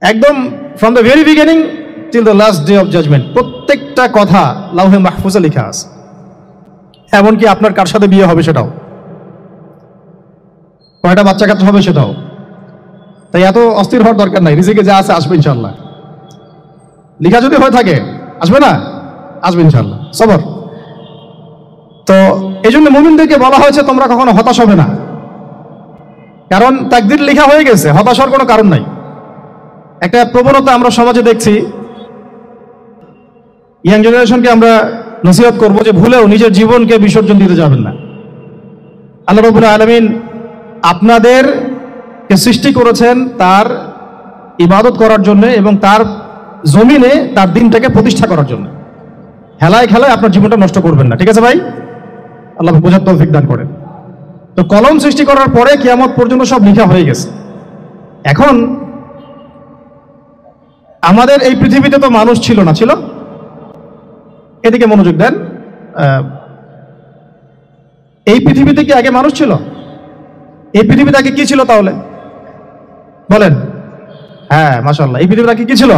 একদম from the very beginning till the last day of judgement প্রত্যেকটা কথা লাউহে মাহফুজে লেখা আছে। এমনকি আপনার কার সাথে বিয়ে হবে সেটাও, কয়টা বাচ্চা কাচ্চা হবে সেটাও। তাই এত অস্থির হওয়ার দরকার নাই, রিজিকে যা আছে আসবে ইনশাল্লাহ। লেখা যদি হয়ে থাকে আসবে না, আসবে ইনশাল্লাহ, সবর। তো এই জন্য মুমিনদেরকে বলা হয়েছে তোমরা কখনো হতাশ হবে না, কারণ তাকদীর লেখা হয়ে গেছে, হতাশ হওয়ার কোনো কারণ নাই। একটা প্রবণতা আমরা সমাজে দেখছি, ইয়াং জেনারেশনকে আমরা নসিহত করবো যে ভুলেও নিজের জীবনকে বিসর্জন দিতে যাবেন না। আল্লাহ রাব্বুল আলামিন আপনাদেরকে সৃষ্টি করেছেন তার ইবাদত করার জন্য এবং তার জমিনে তার দিনটাকে প্রতিষ্ঠা করার জন্য। হেলায় খেলায় আপনার জীবনটা নষ্ট করবেন না, ঠিক আছে ভাই? আল্লাহ বোঝার তৌফিক দান করেন। তো কলম সৃষ্টি করার পরে কিয়ামত পর্যন্ত সব লেখা হয়ে গেছে। এখন আমাদের এই পৃথিবীতে তো মানুষ ছিল না, ছিল? এদিকে মনোযোগ দেন। এই পৃথিবীতে কি আগে মানুষ ছিল? এই পৃথিবীতে আগে কি ছিল তাহলে বলেন? হ্যাঁ, মাশাআল্লাহ। এই পৃথিবীতে আগে কি ছিল?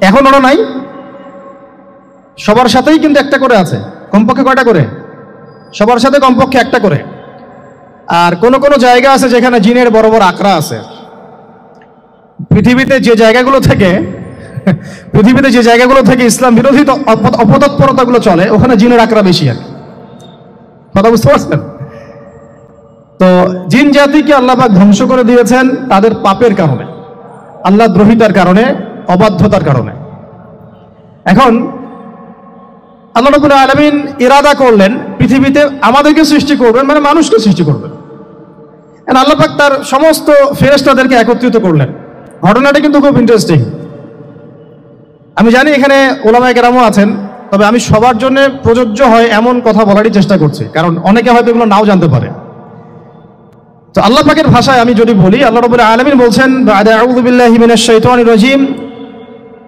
এখন ওরা নাই? সবার সাথেই কিন্তু একটা করে আছে, কমপক্ষে কয়টা করে? সবার সাথে কমপক্ষে একটা করে। আর কোন কোন জায়গা আছে যেখানে জিনের বড় বড় আকড়া আছে। পৃথিবীতে যে জায়গাগুলো থেকে ইসলাম বিরোধী অপতৎপরতাগুলো চলে, ওখানে জিনের আকড়া বেশি। আর কথা বুঝতে পারছেন? তো জিন জাতিকে আল্লাহ পাক ধ্বংস করে দিয়েছেন তাদের পাপের কারণে, আল্লাহ দ্রোহিতার কারণে, অবাধ্যতার কারণে। এখন আল্লাহ রাব্বুল আলামিন ইরাদা করলেন পৃথিবীতে আমাদেরকে সৃষ্টি করবেন, মানে মানুষকে সৃষ্টি করবেন। আল্লাহ পাক তার সমস্ত ফেরেশতাদেরকে একত্রিত করলেন। ঘটনাটা কিন্তু খুব ইন্টারেস্টিং। আমি জানি এখানে উলামায়ে কেরামও আছেন, তবে আমি সবার জন্য প্রযোজ্য হয় এমন কথা বলারই চেষ্টা করছি, কারণ অনেকে হয়তো এগুলো নাও জানতে পারে। তো আল্লাহ পাকের ভাষায় আমি যদি বলি, আল্লাহ রাব্বুল আলামিন বলছেন, আউযু বিল্লাহি মিনাশ শাইতানির রাজীম,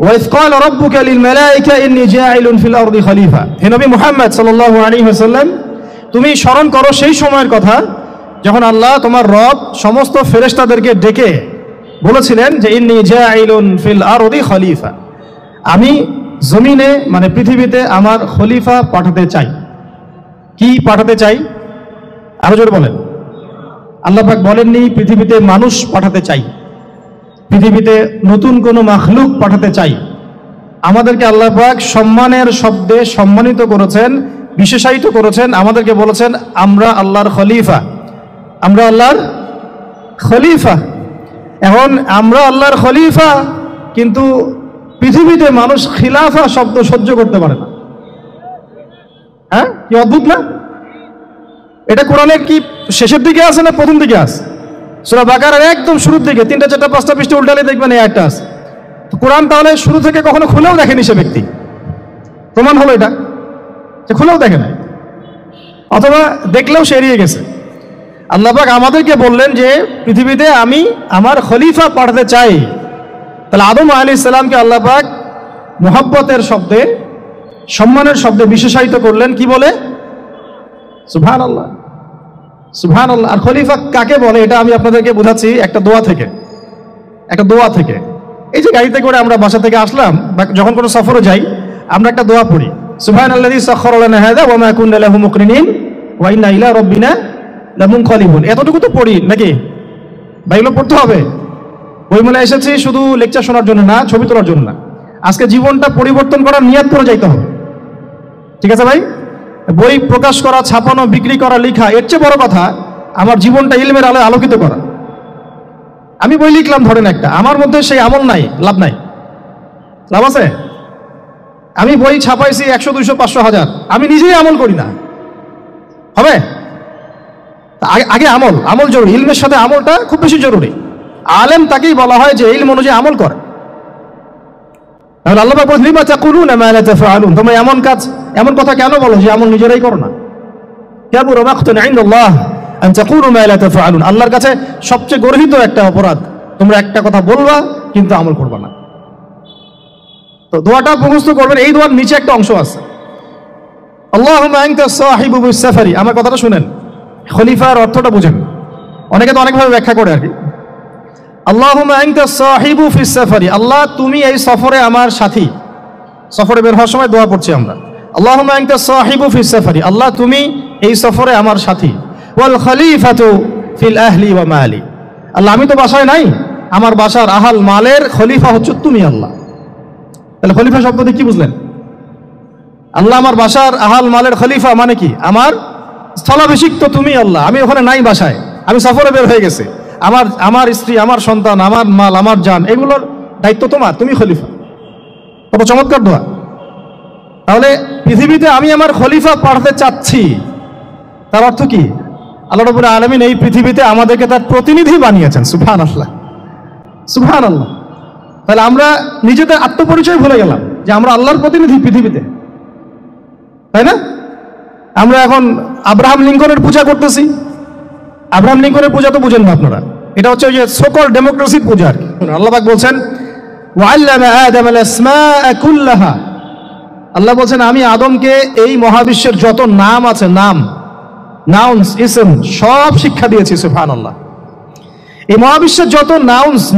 ওয়া ইয ক্বালা রাব্বুকা লিল মালায়েকা ইন্নী জাইলুন ফিল আরদি খলিফা। হে নবী মুহাম্মদ সাল্লাল্লাহু আলাইহি ওয়াসাল্লাম, তুমি স্মরণ করো সেই সময়ের কথা যখন আল্লাহ তোমার রব সমস্ত ফেরেশতাদেরকে ডেকে বলেছিলেন যে ইন্নী জাইলুন ফিল আরদি খলিফা, আমি জমিনে মানে পৃথিবীতে আমার খলিফা পাঠাতে চাই। কি পাঠাতে চাই? আরো জোরে বলেন। আল্লাহ পাক বলেননি পৃথিবীতে মানুষ পাঠাতে চাই, পৃথিবীতে নতুন কোনো মাখলুক পাঠাতে চাই। আমাদেরকে আল্লাহ পাক সম্মানের শব্দে সম্মানিত করেছেন, বিশেষায়িত করেছেন। আমাদেরকে বলেছেন আমরা আল্লাহর খলিফা, আমরা আল্লাহর খলিফা। এখন আমরা আল্লাহর খলিফা, কিন্তু পৃথিবীতে মানুষ খিলাফা শব্দ সহ্য করতে পারে না। হ্যাঁ, কি অদ্ভুত না? এটা কোরআনের কি শেষের দিকে আছে না প্রথম দিকে আছে? সূরা বাকারার একদম শুরুর দিকে 3, 4, 5 পৃষ্ঠা উল্টালে দেখবেন এই একটা আছে। তো কোরআন তাহলে শুরু থেকে কখনো খুলেও দেখেনি সে ব্যক্তি। প্রমাণ হলো এটা যে খুলেও দেখে নাই, অথবা দেখলেও সে এড়িয়ে গেছে। আল্লাহ পাক আমাদেরকে বললেন যে পৃথিবীতে আমি আমার খলিফা পাঠাতে চাই। তাহলে আদম আলাইহিস সালামকে আল্লাহ পাক মুহাব্বতের শব্দে, সম্মানের শব্দে বিশেষায়িত করলেন। কি বলে? সুবহানাল্লাহ, সুবহানাল্লাহ। আর খলিফা কাকে বলে এটা আমি আপনাদেরকে বোঝাচ্ছি একটা দোয়া থেকে। এই যে গাড়িতে করে আমরা বাসা থেকে আসলাম বা যখন কোনো সফরে যাই, আমরা একটা দোয়া পড়ি, সুবহানাল্লাযী সাখখারা লানা হাযা ওয়া মা কুন্না লাহু মুকরিনিন ওয়া ইন্না ইলা রাব্বিনা লামুনকালিবুন। এতটুকু তো পড়ি নাকি? বাইগুলো পড়তে হবে। বইমেলা এসেছি শুধু লেকচার শোনার জন্য না, ছবি তোলার জন্য না। আজকে জীবনটা পরিবর্তন করার নিয়ত করে যাইতে হবে, ঠিক আছে ভাই? বই প্রকাশ করা, ছাপানো, বিক্রি করা, লেখা, এর চেয়ে বড় কথা আমার জীবনটা ইলমের আলোয় আলোকিত করা। আমি বই লিখলাম ধরেন একটা, আমার মধ্যে সেই আমল নাই, লাভ নাই। লাভ আছে? আমি বই ছাপাইছি 100, 200, 500, 1000, আমি নিজেই আমল করি না, হবে? আগে আমল জরুরি। ইলমের সাথে আমলটা খুব বেশি জরুরি। আলেম তাকেই বলা হয় যে ইলম অনুযায়ী আমল করে। তাহলে আল্লাহ পাক বলেন লিমা তাকুলুনা মা লা তাফআলুন, তোমরা এমন কথা কেন বলো যে আমল নিজেরাই করো না? কাবুরা মাকতান ইনদাল্লাহ আন তাকুলু মা লা তাফআলুন, আল্লাহর কাছে সবচেয়ে গর্হিত একটা অপরাধ তোমরা একটা কথা বলবা কিন্তু আমল করবা না। তো দোয়াটা মুখস্থ করবেন। এই দোয়ার নিচে একটা অংশ আছে, আল্লাহুম্মা আনতা সাহিবু বিস সাফারি। আমার কথাটা শুনেন, খলিফার অর্থটা বুঝেন। অনেকে তো অনেকভাবে ব্যাখ্যা করে আর কি। আল্লাহুম্মা আনতা সাহিবু ফিস সাফারি, আল্লাহ তুমি এই সফরে আমার সাথী। সফরে বের হওয়ার সময় দোয়া পড়ছি আমরা, আল্লাহুম্মা আনতা সাহিবু ফিস সাফারি, আল্লাহ তুমি এই সফরে আমার সাথী। ওয়াল খলিফাতু ফিল আহলি ওয়া মালি, আল্লাহ আমি তো বাসায় নাই, আমার বাসার আহাল মালের খলিফা হচ্ছে তুমি আল্লাহ। তাহলে খলিফা শব্দ দিয়ে কি বুঝলেন? আল্লাহ আমার বাসার আহাল মালের খলিফা মানে কি? আমার স্থলাভিষিক্ত তুমি আল্লাহ, আমি ওখানে নাই বাসায়, আমি সফরে বের হয়ে গেছি, আমার স্ত্রী, আমার সন্তান, আমার মাল, আমার জান, এগুলোর দায়িত্ব তোমার, তুমি খলিফা। কত চমৎকার দোয়া। তাহলে পৃথিবীতে আমি আমার খলিফা পাঠাতে চাচ্ছি, তার অর্থ কি? আল্লাহ রাব্বুল আলামিন এই পৃথিবীতে আমাদেরকে তার প্রতিনিধি বানিয়েছেন। সুবহানাল্লাহ, সুবহানাল্লাহ। তাহলে আমরা নিজেদের আত্মপরিচয় ভুলে গেলাম যে আমরা আল্লাহর প্রতিনিধি পৃথিবীতে, তাই না? আমরা এখন আব্রাহাম লিঙ্কনের পূজা করতেছি। আব্রাহাম লিঙ্কনের পূজা তো বুঝেন না আপনারা, এটা হচ্ছে ওই যে সকল ডেমোক্রেসির পূজা আর কি। আল্লাহ পাক বলছেন ওয়াল্লামা আদামাল আসমাআ কুল্লাহা, আল্লাহ বলছেন আমি আদমকে এই মহাবিশ্বের যত নাম আছে, নাউন্স, ইসম, সব শিক্ষা দিয়েছি। সুবহানাল্লাহ। এই মহাবিশ্বের যত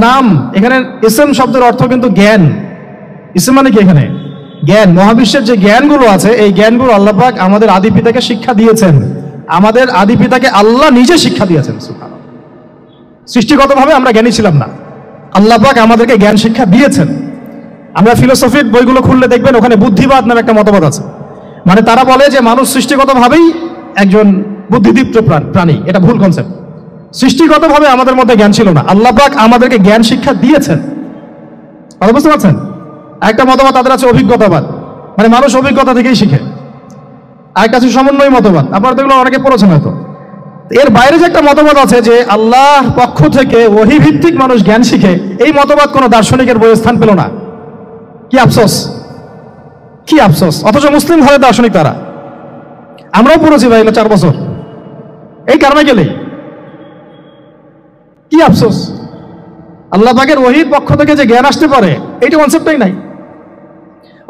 নাম, এখানে ইসম শব্দের অর্থ কিন্তু জ্ঞান। ইসম মানে কি? এখানে জ্ঞান। মহাবিশ্বের যে জ্ঞানগুলো আছে, এই জ্ঞানগুলো আল্লাহ পাক আমাদের আদি পিতাকে শিক্ষা দিয়েছেন। আমাদের আদি পিতাকে আল্লাহ নিজে শিক্ষা দিয়েছেন। সুবহানাল্লাহ। সৃষ্টিগতভাবে আমরা জ্ঞানী ছিলাম না, আল্লাহ পাক আমাদেরকে জ্ঞান শিক্ষা দিয়েছেন। আমরা ফিলোসফির বইগুলো খুললে দেখবেন ওখানে বুদ্ধিবাদ নামে একটা মতবাদ আছে। মানে তারা বলে যে মানুষ সৃষ্টিগতভাবেই একজন বুদ্ধিদীপ্ত প্রাণী। এটা ভুল কনসেপ্ট। সৃষ্টিগতভাবে আমাদের মধ্যে জ্ঞান ছিল না, আল্লাহ পাক আমাদেরকে জ্ঞান শিক্ষা দিয়েছেন। কথা বুঝতে পারছেন? একটা মতবাদ তাদের আছে অভিজ্ঞতাবাদ, মানে মানুষ অভিজ্ঞতা থেকেই শিখে। আরেকটা আছে সমন্বয় মতবাদ, আপনারা তো এগুলো অনেকে পড়েছেন হয়তো। এর বাইরে যে একটা মতবাদ আছে যে আল্লাহর পক্ষ থেকে ওহী ভিত্তিক মানুষ জ্ঞান শিখে, এই মতবাদ কোনো দার্শনিকের বইয়ে স্থান পেল না। কি আফসোস, কি আফসোস। অথচ মুসলিম ঘরের দার্শনিক তারা। আমরাও পড়েছি ভাই 4 বছর এই কারণে গেলে। কি আফসোস, আল্লাহ পাকের ওহীর পক্ষ থেকে যে জ্ঞান আসতে পারে এইটা কনসেপ্টই নাই।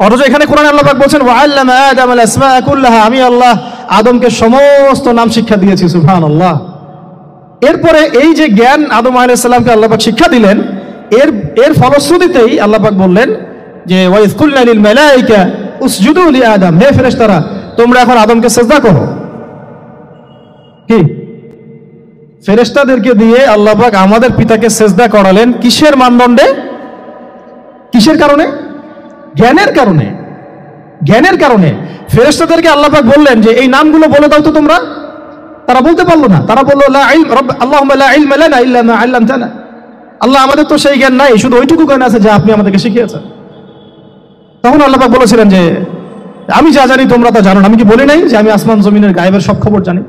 অথচ এখানে কোরআনে আল্লাহ পাক বলছেন ওয়াল্লামা আদামাল আসমাআ কুল্লাহা, আমি আল্লাহ আদমকে সমস্ত নাম শিক্ষা দিয়েছি। সুবহানাল্লাহ। এরপরে এই যে জ্ঞান আদম আলাইহিস সালামকে আল্লাহ পাক শিক্ষা দিলেন, এর ফলশ্রুতিতেই আল্লাহ পাক বললেন যে ওয়াইজ কুলনা লিল মালাইকা উসজুদু লি আদম, হে ফেরেশতারা তোমরা এখন আদমকে সিজদা করো। কি ফেরেশতাদেরকে দিয়ে আল্লাহ পাক আমাদের পিতাকে সিজদা করালেন কিসের মানদণ্ডে? কিসের কারণে? জ্ঞানের কারণে। জ্ঞানের কারণে ফেরেশতাদেরকে আল্লাহ পাক বললেন যে এই নামগুলো বলে দাও তো তোমরা। তারা বলতে পারলো না। তারা বলল লা ইলম আল্লাহুম্মা লা ইলমা লানা ইল্লা মা আল্লামতানা, আল্লাহ আমাদের তো সেই জ্ঞান নাই, শুধু ওইটুকু জ্ঞান আছে যা আপনি আমাদেরকে শিখিয়েছেন। তখন আল্লাহ পাক বলেছিলেন যে আমি যা জানি তোমরা তা জানো না, আমি কি বলি নাই যে আমি আসমান জমিনের গায়েবের সব খবর জানি?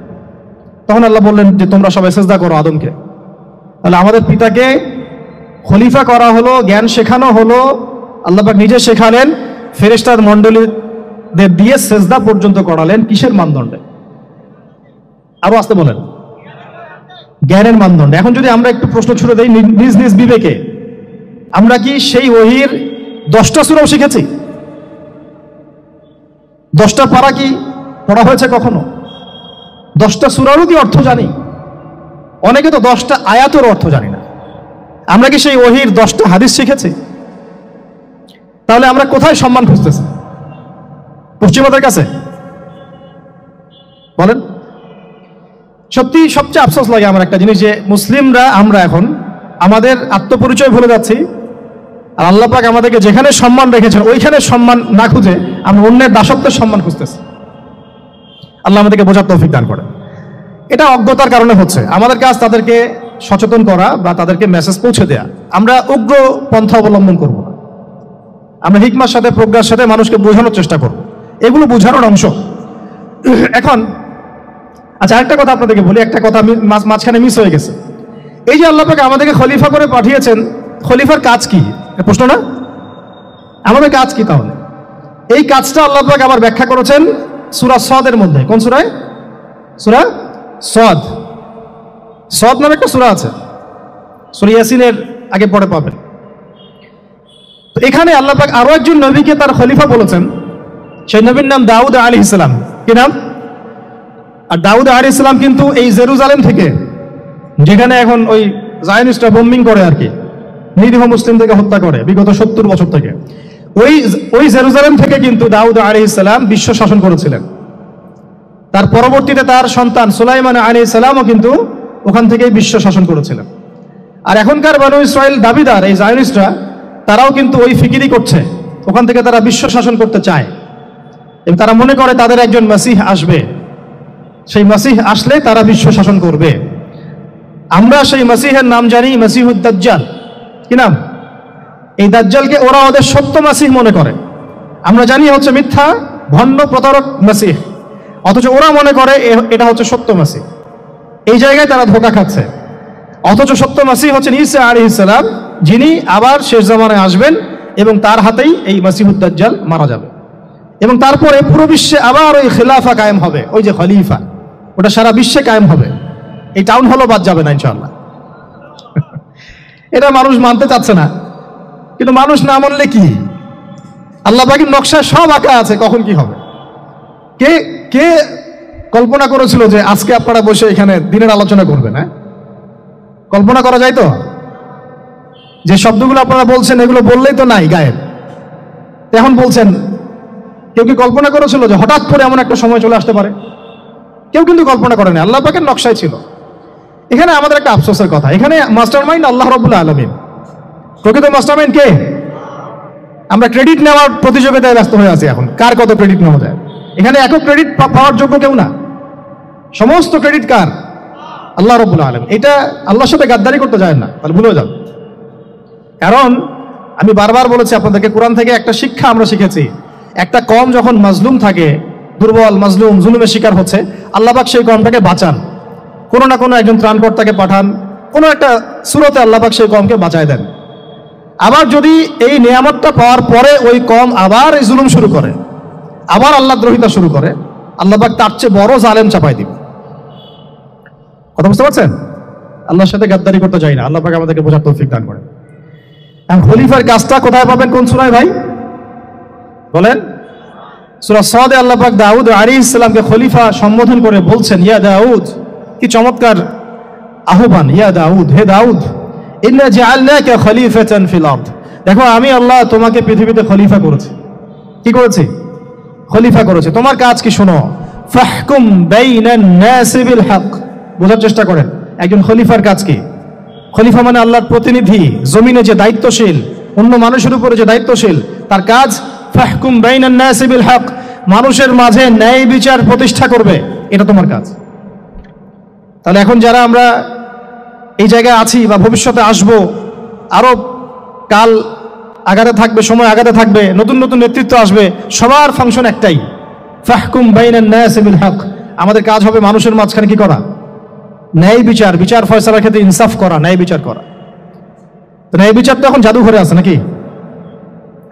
তখন আল্লাহ বললেন যে তোমরা সবাই সিজদা করো আদমকে। তাহলে আমাদের পিতাকে খলিফা করা হলো, জ্ঞান শেখানো হলো, আল্লাহ পাক নিজে শেখালেন, ফেরেশতার মণ্ডলীদের দিয়ে সিজদা পর্যন্ত করালেন। কিসের মানদণ্ডে? আরো আসতে বলেন। জ্ঞানের মানদণ্ডে। এখন যদি আমরা একটু প্রশ্ন ছুড়ে দেই নিজ নিজ বিবেকে, আমরা কি সেই ওহীর 10টা সূরাও শিখেছি? 10টা পারা কি পড়া হয়েছে কখনো? 10টা সূরারও কি অর্থ জানি? অনেকে তো 10টা আয়াতের অর্থ জানি না। আমরা কি সেই ওহীর 10টা হাদিস শিখেছি? তাহলে আমরা কোথায় সম্মান খুঁজতেছি? পশ্চিমাদের কাছে? বলেন। সত্যি সবচেয়ে আফসোস লাগে আমার একটা জিনিস, যে মুসলিমরা আমরা এখন আমাদের আত্মপরিচয় ভুলে যাচ্ছি, আর আল্লাহ পাক আমাদেরকে যেখানে সম্মান রেখেছেন ওইখানে সম্মান না খুঁজে আমরা অন্যের দাসত্বের সম্মান খুঁজতেছি। আল্লাহ আমাদেরকে বোঝার তৌফিক দান করেন। এটা অজ্ঞতার কারণে হচ্ছে। আমাদের কাজ তাদেরকে সচেতন করা বা তাদেরকে মেসেজ পৌঁছে দেয়া। আমরা উগ্র পন্থা অবলম্বন করব না, আমরা হিকমার সাথে প্রজ্ঞার সাথে মানুষকে বোঝানোর চেষ্টা করব। এগুলো বোঝানোর অংশ। এখন আচ্ছা আরেকটা কথা আপনাদেরকে বলি, একটা কথা মাঝখানে মিস হয়ে গেছে। এই যে আল্লাহ পাক আমাদেরকে খলিফা করে পাঠিয়েছেন, খলিফার কাজ কি? প্রশ্ন না? আমাদের কাজ কি তাহলে? এই কাজটা আল্লাহ পাক আবার ব্যাখ্যা করেছেন সূরা সদের মধ্যে। কোন সূরায়? সূরা সদ। সদ নামে একটা সূরা আছে, সূরা ইয়াসিনের আগে পরে পাবেন। তো এখানে আল্লাহ পাক আরো একজন নবীকে তার খলিফা বলেছেন। সেই নবীর নাম দাউদ আলাইহিস সালাম। কি নাম? আর দাউদ আলাইহিস সালাম কিন্তু এই জেরুজালেম থেকে, যেখানে এখন ওই জায়নিস্টরা বোম্বিং করে আর কি, নিরীহ মুসলিমদেরকে হত্যা করে বিগত 70 বছর থেকে। ওই জেরুজালেম থেকে কিন্তু দাউদ আলাইহিস সালাম বিশ্ব শাসন করেছিলেন। তার পরবর্তীতে তার সন্তান সুলাইমান আলাইহিস সালামও কিন্তু ওখান থেকেই বিশ্ব শাসন করেছিলেন। আর এখনকার বনু ইসরাইল দাবিদার এই জায়নিস্টরা, তারাও কিন্তু ওই ফিকিরই করছে, ওখান থেকে তারা বিশ্ব শাসন করতে চায় এবং তারা মনে করে তাদের একজন মাসিহ আসবে, সেই মাসিহ আসলে তারা বিশ্ব শাসন করবে। আমরা সেই মাসিহের নাম জানি মাসিহুদ দাজ্জাল। কি নাম? এই দাজ্জালকে ওরা ওদের সত্য মাসিহ মনে করে, আমরা জানি হচ্ছে মিথ্যা ভণ্ড প্রতারক মাসিহ, অথচ ওরা মনে করে এটা হচ্ছে সত্য মাসিহ। এই জায়গায় তারা ধোঁকা খাচ্ছে। অথচ সত্য মাসিহ হচ্ছেন ঈসা আলাইহিস সালাম, যিনি আবার শেষ জামানায় আসবেন এবং তার হাতেই এই মাসিহুদ দাজ্জাল মারা যাবে এবং তারপরে পুরো বিশ্বে আবার ওই খিলাফা কায়েম হবে, ওই যে খলিফা, ওটা সারা বিশ্বে কায়েম হবে। এই টাউন হলও বাদ যাবে না ইনশাআল্লাহ। এটা মানুষ মানতে চাচ্ছে না, কিন্তু মানুষ না মানলে কি, আল্লাহ পাকের নকশায় সব আঁকা আছে কখন কি হবে। কে কে কল্পনা করেছিল যে আজকে আপনারা বসে এখানে দিনের আলোচনা করবেন? হ্যাঁ, কল্পনা করা যায় তো? যে শব্দগুলো আপনারা বলছেন এগুলো বললেই তো নাই, গায়েব। এখন বলছেন, কেউ কি কল্পনা করেছিল যে হঠাৎ করে এমন একটা সময় চলে আসতে পারে? কেউ কিন্তু কল্পনা করেনি, আল্লাহ পাকের নকশায় ছিল। এখানে আমাদের একটা আফসোসের কথা, এখানে মাস্টারমাইন্ড আল্লাহ রাব্বুল আলামিন। প্রকৃত মাস্টারমাইন্ড কে? আমরা ক্রেডিট নেওয়ার প্রতিযোগিতায় ব্যস্ত হয়ে আছি এখন, কার কত ক্রেডিট নেওয়া যায়। এখানে একক ক্রেডিট পাওয়ার যোগ্য কেউ না, সমস্ত ক্রেডিট কার? আল্লাহ রাব্বুল আলামিন। এটা আল্লাহর সাথে গাদ্দারি করতে যায় না, তাহলে ভুলে যান। কারণ আমি বারবার বলেছি আপনাদেরকে, কোরআন থেকে একটা শিক্ষা আমরা শিখেছি, একটা কওম যখন মাজলুম থাকে, দুর্বল মাজলুম জুলুমের শিকার হচ্ছে, আল্লাহ পাক সেই কওমটাকে বাঁচান, কোনো না কোনো একজন ত্রাণকর্তাকে পাঠান, কোনো একটা সূরতে আল্লাহ পাক সেই কওমকে বাঁচায় দেন। আবার যদি এই নিয়ামতটা পাওয়ার পরে ওই কওম আবার এই জুলুম শুরু করে, আবার আল্লাহ দ্রোহিতা শুরু করে, আল্লাহ পাক তার চেয়ে বড় জালেম চাপাই দিবে। কথা বুঝতে পারছেন? আল্লাহর সাথে গাদ্দারি করতে চাই না, আল্লাহ পাক আমাদেরকে বোঝার তৌফিক দান করেন। খলিফার কাজটা কোথায় পাবেন, কোন সূরায় ভাই বলেন? সূরা সাদে আল্লাহ পাক দাউদ আলাইহিস সালামকে খলিফা সম্বোধন করে বলছেন, ইয়া দাউদ, কি চমৎকার আহ্বান, ইয়া দাউদ, হে দাউদ, ইন্না জাআলনাকা খলিফাতান ফিল আরদ। দেখো আমি আল্লাহ তোমাকে পৃথিবীতে খলিফা করেছি। কি করেছি? খলিফা করেছি। তোমার কাজ কি শোনো, ফাহকুম বাইনান নাস বিল হক। বোঝার চেষ্টা করেন একজন খলিফার কাজ কি। খলিফা মানে আল্লাহর প্রতিনিধি, জমিনে যে দায়িত্বশীল, অন্য মানুষের উপরে যে দায়িত্বশীল, তার কাজ ফাহকুম বাইনান নাস বিল হক, মানুষের মাঝে ন্যায় বিচার প্রতিষ্ঠা করবে, এটা তোমার কাজ। তাহলে এখন যারা আমরা এই জায়গায় আছি বা ভবিষ্যতে আসব, আরো কাল আগাতে থাকবে, সময় আগাতে থাকবে, নতুন নতুন নেতৃত্ব আসবে, সবার ফাংশন একটাই, ফাহকুম বাইনান নাস বিল হক। আমাদের কাজ হবে মানুষের মাঝখানে কি করা, ন্যায় বিচার, বিচার ফয়সালার ক্ষেত্রে ইনসাফ করা, ন্যায় বিচার করা। তো ন্যায় বিচার তো এখন জাদুঘরে আছে নাকি?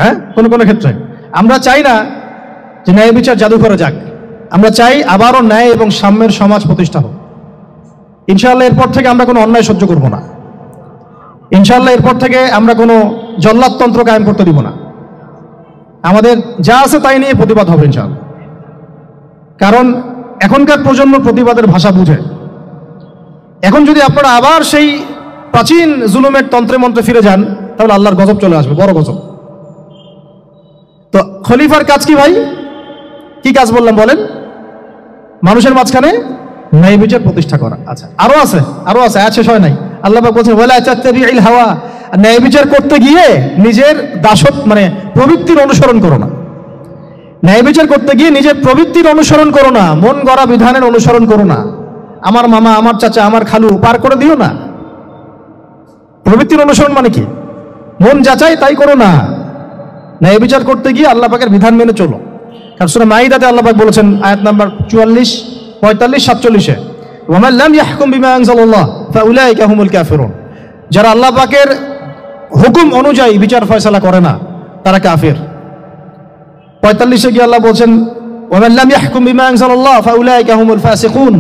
হ্যাঁ, কোন কোন ক্ষেত্রে আমরা চাই না যে ন্যায় বিচার জাদুঘরে যাক, আমরা চাই আবারও ন্যায় এবং সাম্যের সমাজ প্রতিষ্ঠা হোক। ইনশাআল্লাহ এরপর থেকে আমরা কোনো অন্যায় সহ্য করব না, ইনশাআল্লাহ এরপর থেকে আমরা কোনো জল্লাদতন্ত্র কায়েম করতে দিব না, আমাদের যা আছে তাই নিয়ে প্রতিবাদ হবে ইনশাআল্লাহ। কারণ এখনকার প্রজন্ম প্রতিবাদের ভাষা বুঝে। এখন যদি আপনারা আবার সেই প্রাচীন জুলুমের তন্ত্রে মন্ত্রে ফিরে যান, তাহলে আল্লাহর গজব চলে আসবে, বড় গজব। তো খলিফার কাজ কি ভাই? কি কাজ বললাম বলেন? মানুষের মাঝখানে ন্যায় বিচার প্রতিষ্ঠা করা। আচ্ছা, আরো আছে, আরো আছে, আয়াত শেষ হয় নাই। আল্লাহ পাক বলছেন, ওয়ালা তাত্তাবিউল হাওয়া, ন্যায় বিচার করতে গিয়ে নিজের দাসত্ব মানে প্রবৃত্তির অনুসরণ করো না। ন্যায় বিচার করতে গিয়ে নিজের প্রবৃত্তির অনুসরণ করো না, মন গড়া বিধানের অনুসরণ করো না। আমার মামা, আমার চাচা, আমার খালু পার করে দিও না। প্রবৃত্তির অনুসরণ মানে কি? মন যাচাই তাই করো না। ন্যায় বিচার করতে গিয়ে আল্লাহ পাকের বিধান মেনে চলো। কারণ সূরা মাইদাতে আল্লাহ পাক বলেছেন, আয়াত নাম্বার 44, 45, 47, ওয়ামান লাম ইয়াহকুম বিমা আনজালাল্লাহ ফাউলাইকা হুমুল কাফিরুন। যারা আল্লাহ পাকের হুকুম অনুযায়ী বিচার ফয়সালা করে না, তারা কাফির। 45-এ গিয়ে আল্লাহ বলছেন, ওয়ামান লাম ইয়াহকুম বিমা আনজালাল্লাহ ফাউলাইকা হুমুল ফাসিকুন।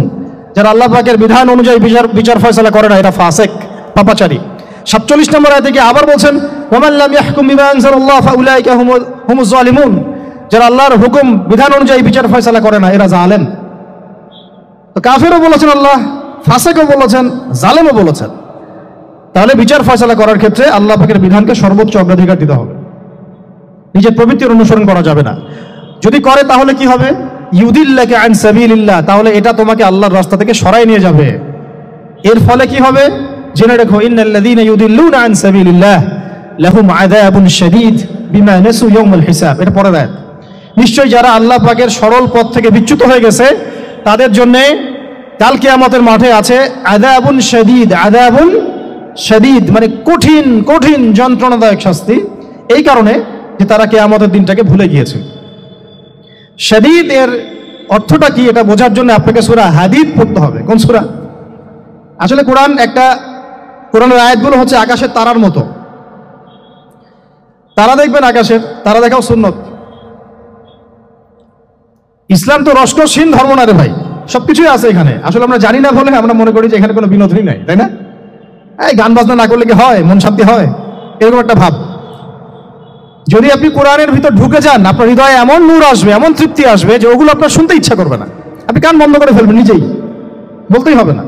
যারা আল্লাহ পাকের বিধান অনুযায়ী বিচার ফয়সালা করে না, এরা ফাসিক, পাপাচারী। 47 নম্বর আয়াতে গিয়ে আবার বলছেন, ওয়ামান লাম ইয়াহকুম বিমা আনজালাল্লাহ ফাউলাইকা হুমুজ জালিমুন। যারা আল্লাহর হুকুম বিধান অনুযায়ী বিচার ফয়সালা করে না, এরা জালেম। তো কাফেরও বলেছেন আল্লাহ, ফাসিকও বলেছেন, জালেমও বলেছেন। তাহলে বিচার ফয়সালা করার ক্ষেত্রে আল্লাহ পাকের বিধানকে সর্বোচ্চ অগ্রাধিকার দিতে হবে, নিজের প্রবৃত্তির অনুসরণ করা যাবে না। যদি করে তাহলে কি হবে? ইউদিল্লাকা আন সাবিলিল্লাহ, তাহলে এটা তোমাকে আল্লাহর রাস্তা থেকে সরাই নিয়ে যাবে। এর ফলে কি হবে? জেনে রেখো, ইন্নাল্লাযীনা ইউদিল্লুনা আন সাবিলিল্লাহ লাহুম আযাবুন শাদীদ বিমা নাসু ইয়াউমাল হিসাব। এটা পরের আয়াত। নিশ্চয়ই যারা আল্লাহ পাকের সরল পথ থেকে বিচ্যুত হয়ে গেছে তাদের জন্য কাল কিয়ামতের মাঠে আছে আযাবুন শাদীদ। আযাবুন শাদীদ মানে কঠিন কঠিন যন্ত্রণাদায়ক শাস্তি, এই কারণে যে তারা কিয়ামতের দিনটাকে ভুলে গিয়েছে। শাদীদ এর অর্থটা কি এটা বোঝার জন্য আপনাকে সূরা হাদীদ পড়তে হবে। কোন সূরা? আসলে কোরআনের আয়াতগুলো হচ্ছে আকাশের তারার মতো। তারা দেখবেন আকাশের, তারা দেখাও সুন্নত। ইসলাম তো রসকসহীন ধর্ম না রে ভাই, সবকিছুই আছে এখানে। আসলে আমরা জানি না বলে আমরা মনে করি যে এখানে কোনো বিনোদনই নাই, তাই না? এই গান বাজনা না করলে কি হয়, মন শান্তি হয়, এরকম একটা ভাব। যদি আপনি কোরআনের ভিতর ঢুকে যান, আপনার হৃদয়ে এমন নূর আসবে, এমন তৃপ্তি আসবে যে ওগুলো আপনার শুনতে ইচ্ছা করবে না, আপনি কান বন্ধ করে ফেলবেন, নিজেই বলতেই হবে না।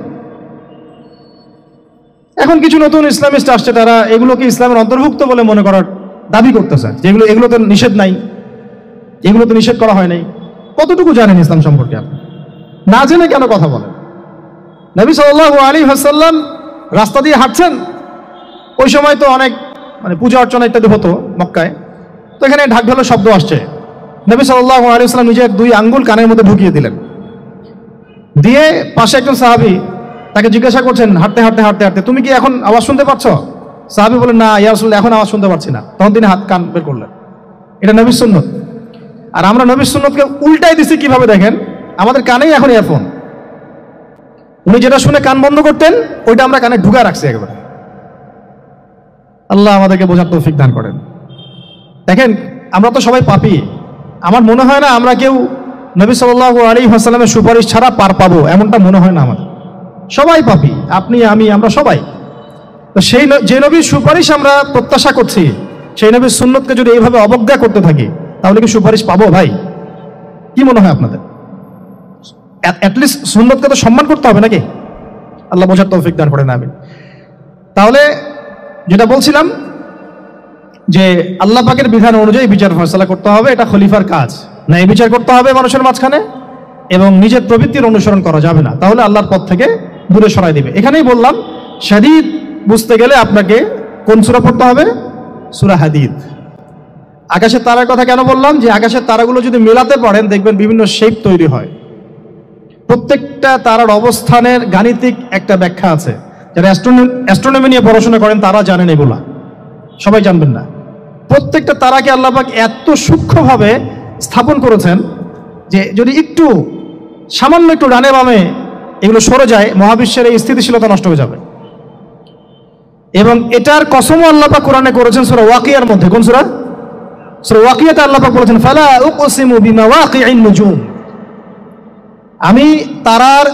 এখন কিছু নতুন ইসলামিস্ট আসছে, তারা এগুলোকে ইসলামের অন্তর্ভুক্ত বলে মনে করার দাবি করতেছে, যে এগুলো তো নিষেধ নাই, এগুলো তো নিষেধ করা হয় নাই। কতটুকু জানেন ইসলাম সম্পর্কে আপনি? না জেনে কেন কথা বলেন? নবী সাল্লাল্লাহু আলাইহি ওয়াসাল্লাম রাস্তা দিয়ে হাঁটছেন, ওই সময় তো অনেক পূজা অর্চনা ইত্যাদি হতো মক্কায়, তো এখানে ঢাক ঢোলের শব্দ আসছে। নবী সাল্লাল্লাহু আলাইহি ওয়াসাল্লাম নিজের 2 আঙ্গুল কানের মধ্যে ঢুকিয়ে দিলেন, দিয়ে পাশে একজন সাহাবী তাকে জিজ্ঞাসা করছেন হাঁটতে হাঁটতে হাঁটতে হাঁটতে, তুমি কি এখন আওয়াজ শুনতে পাচ্ছ? সাহাবী বলেন, না ইয়া রাসূলুল্লাহ, এখন আওয়াজ শুনতে পাচ্ছি না। তখন তিনি হাত কান বের করলেন। এটা নবীর সুন্নত। আর আমরা নবীর সুন্নতকে উল্টাই দিছি কিভাবে দেখেন, আমাদের কানেই এখন ইয়ারফোন। উনি যেটা শুনে কান বন্ধ করতেন ওইটা আমরা কানে ঢুকা রাখছি একেবারে। আল্লাহ আমাদেরকে বোঝার তৌফিক দান করেন। দেখেন আমরা তো সবাই পাপী। আমার মনে হয় না আমরা কেউ নবী সাল্লাল্লাহু আলাইহি ওয়াসাল্লামের সুপারিশ ছাড়া পার পাবো, এমনটা মনে হয় না আমাদের। সবাই পাপী, আপনি আমি আমরা সবাই। তো সেই যে নবীর সুপারিশ আমরা প্রত্যাশা করছি, সেই নবীর সুন্নতকে যদি এইভাবে অবজ্ঞা করতে থাকি তাহলে কি সুপারিশ পাবো ভাই? কি মনে হয় আপনাদের? অ্যাটলিস্ট সুন্নতকে তো সম্মান করতে হবে নাকি? আল্লাহ বোঝার তৌফিক দান করেন, আমিন। তাহলে যেটা বলছিলাম যে আল্লাহ পাকের বিধান অনুযায়ী বিচার ফয়সালা করতে হবে, এটা খলিফার কাজ। ন্যায় বিচার করতে হবে মানুষের মাঝখানে, এবং নিজের প্রবৃত্তির অনুসরণ করা যাবে না, তাহলে আল্লাহর পথ থেকে দূরে সরাই দিবে। এখানেই বললাম শাদীদ বুঝতে গেলে আপনাকে কোন সূরা পড়তে হবে? সূরা হাদীদ। আকাশের তারার কথা কেন বললাম? যে আকাশের তারাগুলো যদি মেলাতে পারেন দেখবেন বিভিন্ন শেপ তৈরি হয়। প্রত্যেকটা তারার অবস্থানের গাণিতিক একটা ব্যাখ্যা আছে। যারা অ্যাস্ট্রোনমি নিয়ে পড়াশোনা করেন তারা জানেন, এগুলা সবাই জানবেন না। প্রত্যেকটা তারাকে আল্লাহ পাক এত সূক্ষ্মভাবে স্থাপন করেছেন যে যদি একটু সামান্য একটু ডানে বামে এগুলো সরে যায়, মহাবিশ্বের এই স্থিতিশীলতা নষ্ট হয়ে যাবে। এবং এটার কসমও আল্লাহ পাক কোরআনে করেছেন সূরা ওয়াকিয়ার মধ্যে। কোন সূরা? সূরা ওয়াকিয়াতে আল্লাহ পাক বলেছেন, ফালা উকসিমু বিমাওয়াকিইন নুজুম, আমি তারার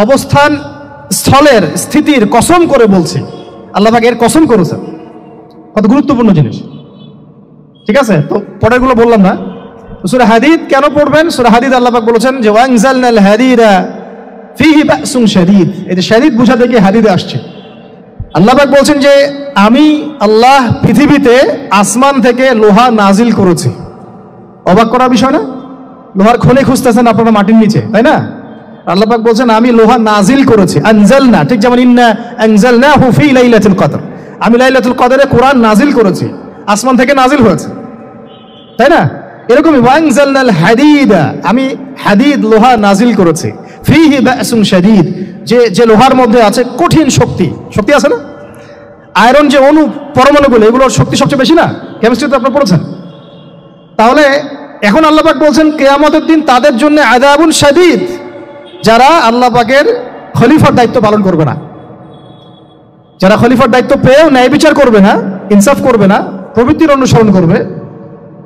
অবস্থান স্থলের স্থিতির কসম করে বলছি। আল্লাহ পাক এর কসম করেছেন। কত গুরুত্বপূর্ণ জিনিস, ঠিক আছে? তো পরেরগুলো বললাম না। সূরা হাদীদ কেন পড়বেন? সূরা হাদীদ আল্লাহ পাক বলেছেন যে ওয়ানজালনাল হাদীদা ফীহি বাসুন শাদীদ। এই যে শাদীদ বুঝাতে গিয়ে হাদীদে আসছে। আল্লাহ পাক বলছেন যে আমি আল্লাহ পৃথিবীতে আসমান থেকে লোহা নাজিল করেছি। অবাক করার বিষয় না? লোহার খনি খুঁজতেছেন আপনারা মাটির নিচে, তাই না? আল্লাহ পাক বলছেন আমি লোহা নাজিল করেছি। আনজালনা, ঠিক যেমন ইন্না আনজালনাহু ফী লাইলাতুল কদর, আমি লাইলাতুল কদরে কোরআন নাজিল করেছি, আসমান থেকে নাজিল হয়েছে, তাই না? এরকমই ওয়ানজালনাল হাদীদা, আমি হাদীদ লোহা নাজিল করেছি। ফীহি বাসুন শাদীদ, যে লোহার মধ্যে আছে কঠিন শক্তি আছে না? আয়রন যে অণু পরমাণুগুলো, এগুলোর শক্তি সবচেয়ে বেশি না? কেমিস্ট্রিতে আপনারা পড়েছেন। তাহলে এখন আল্লাহ পাক বলছেন কিয়ামতের দিন তাদের জন্য আযাবুন শাদীদ, যারা আল্লাহ পাকের খলিফার দায়িত্ব পালন করবে না, যারা খলিফার দায়িত্ব পেয়েও ন্যায় বিচার করবে না, ইনসাফ করবে না, প্রবৃত্তির অনুসরণ করবে,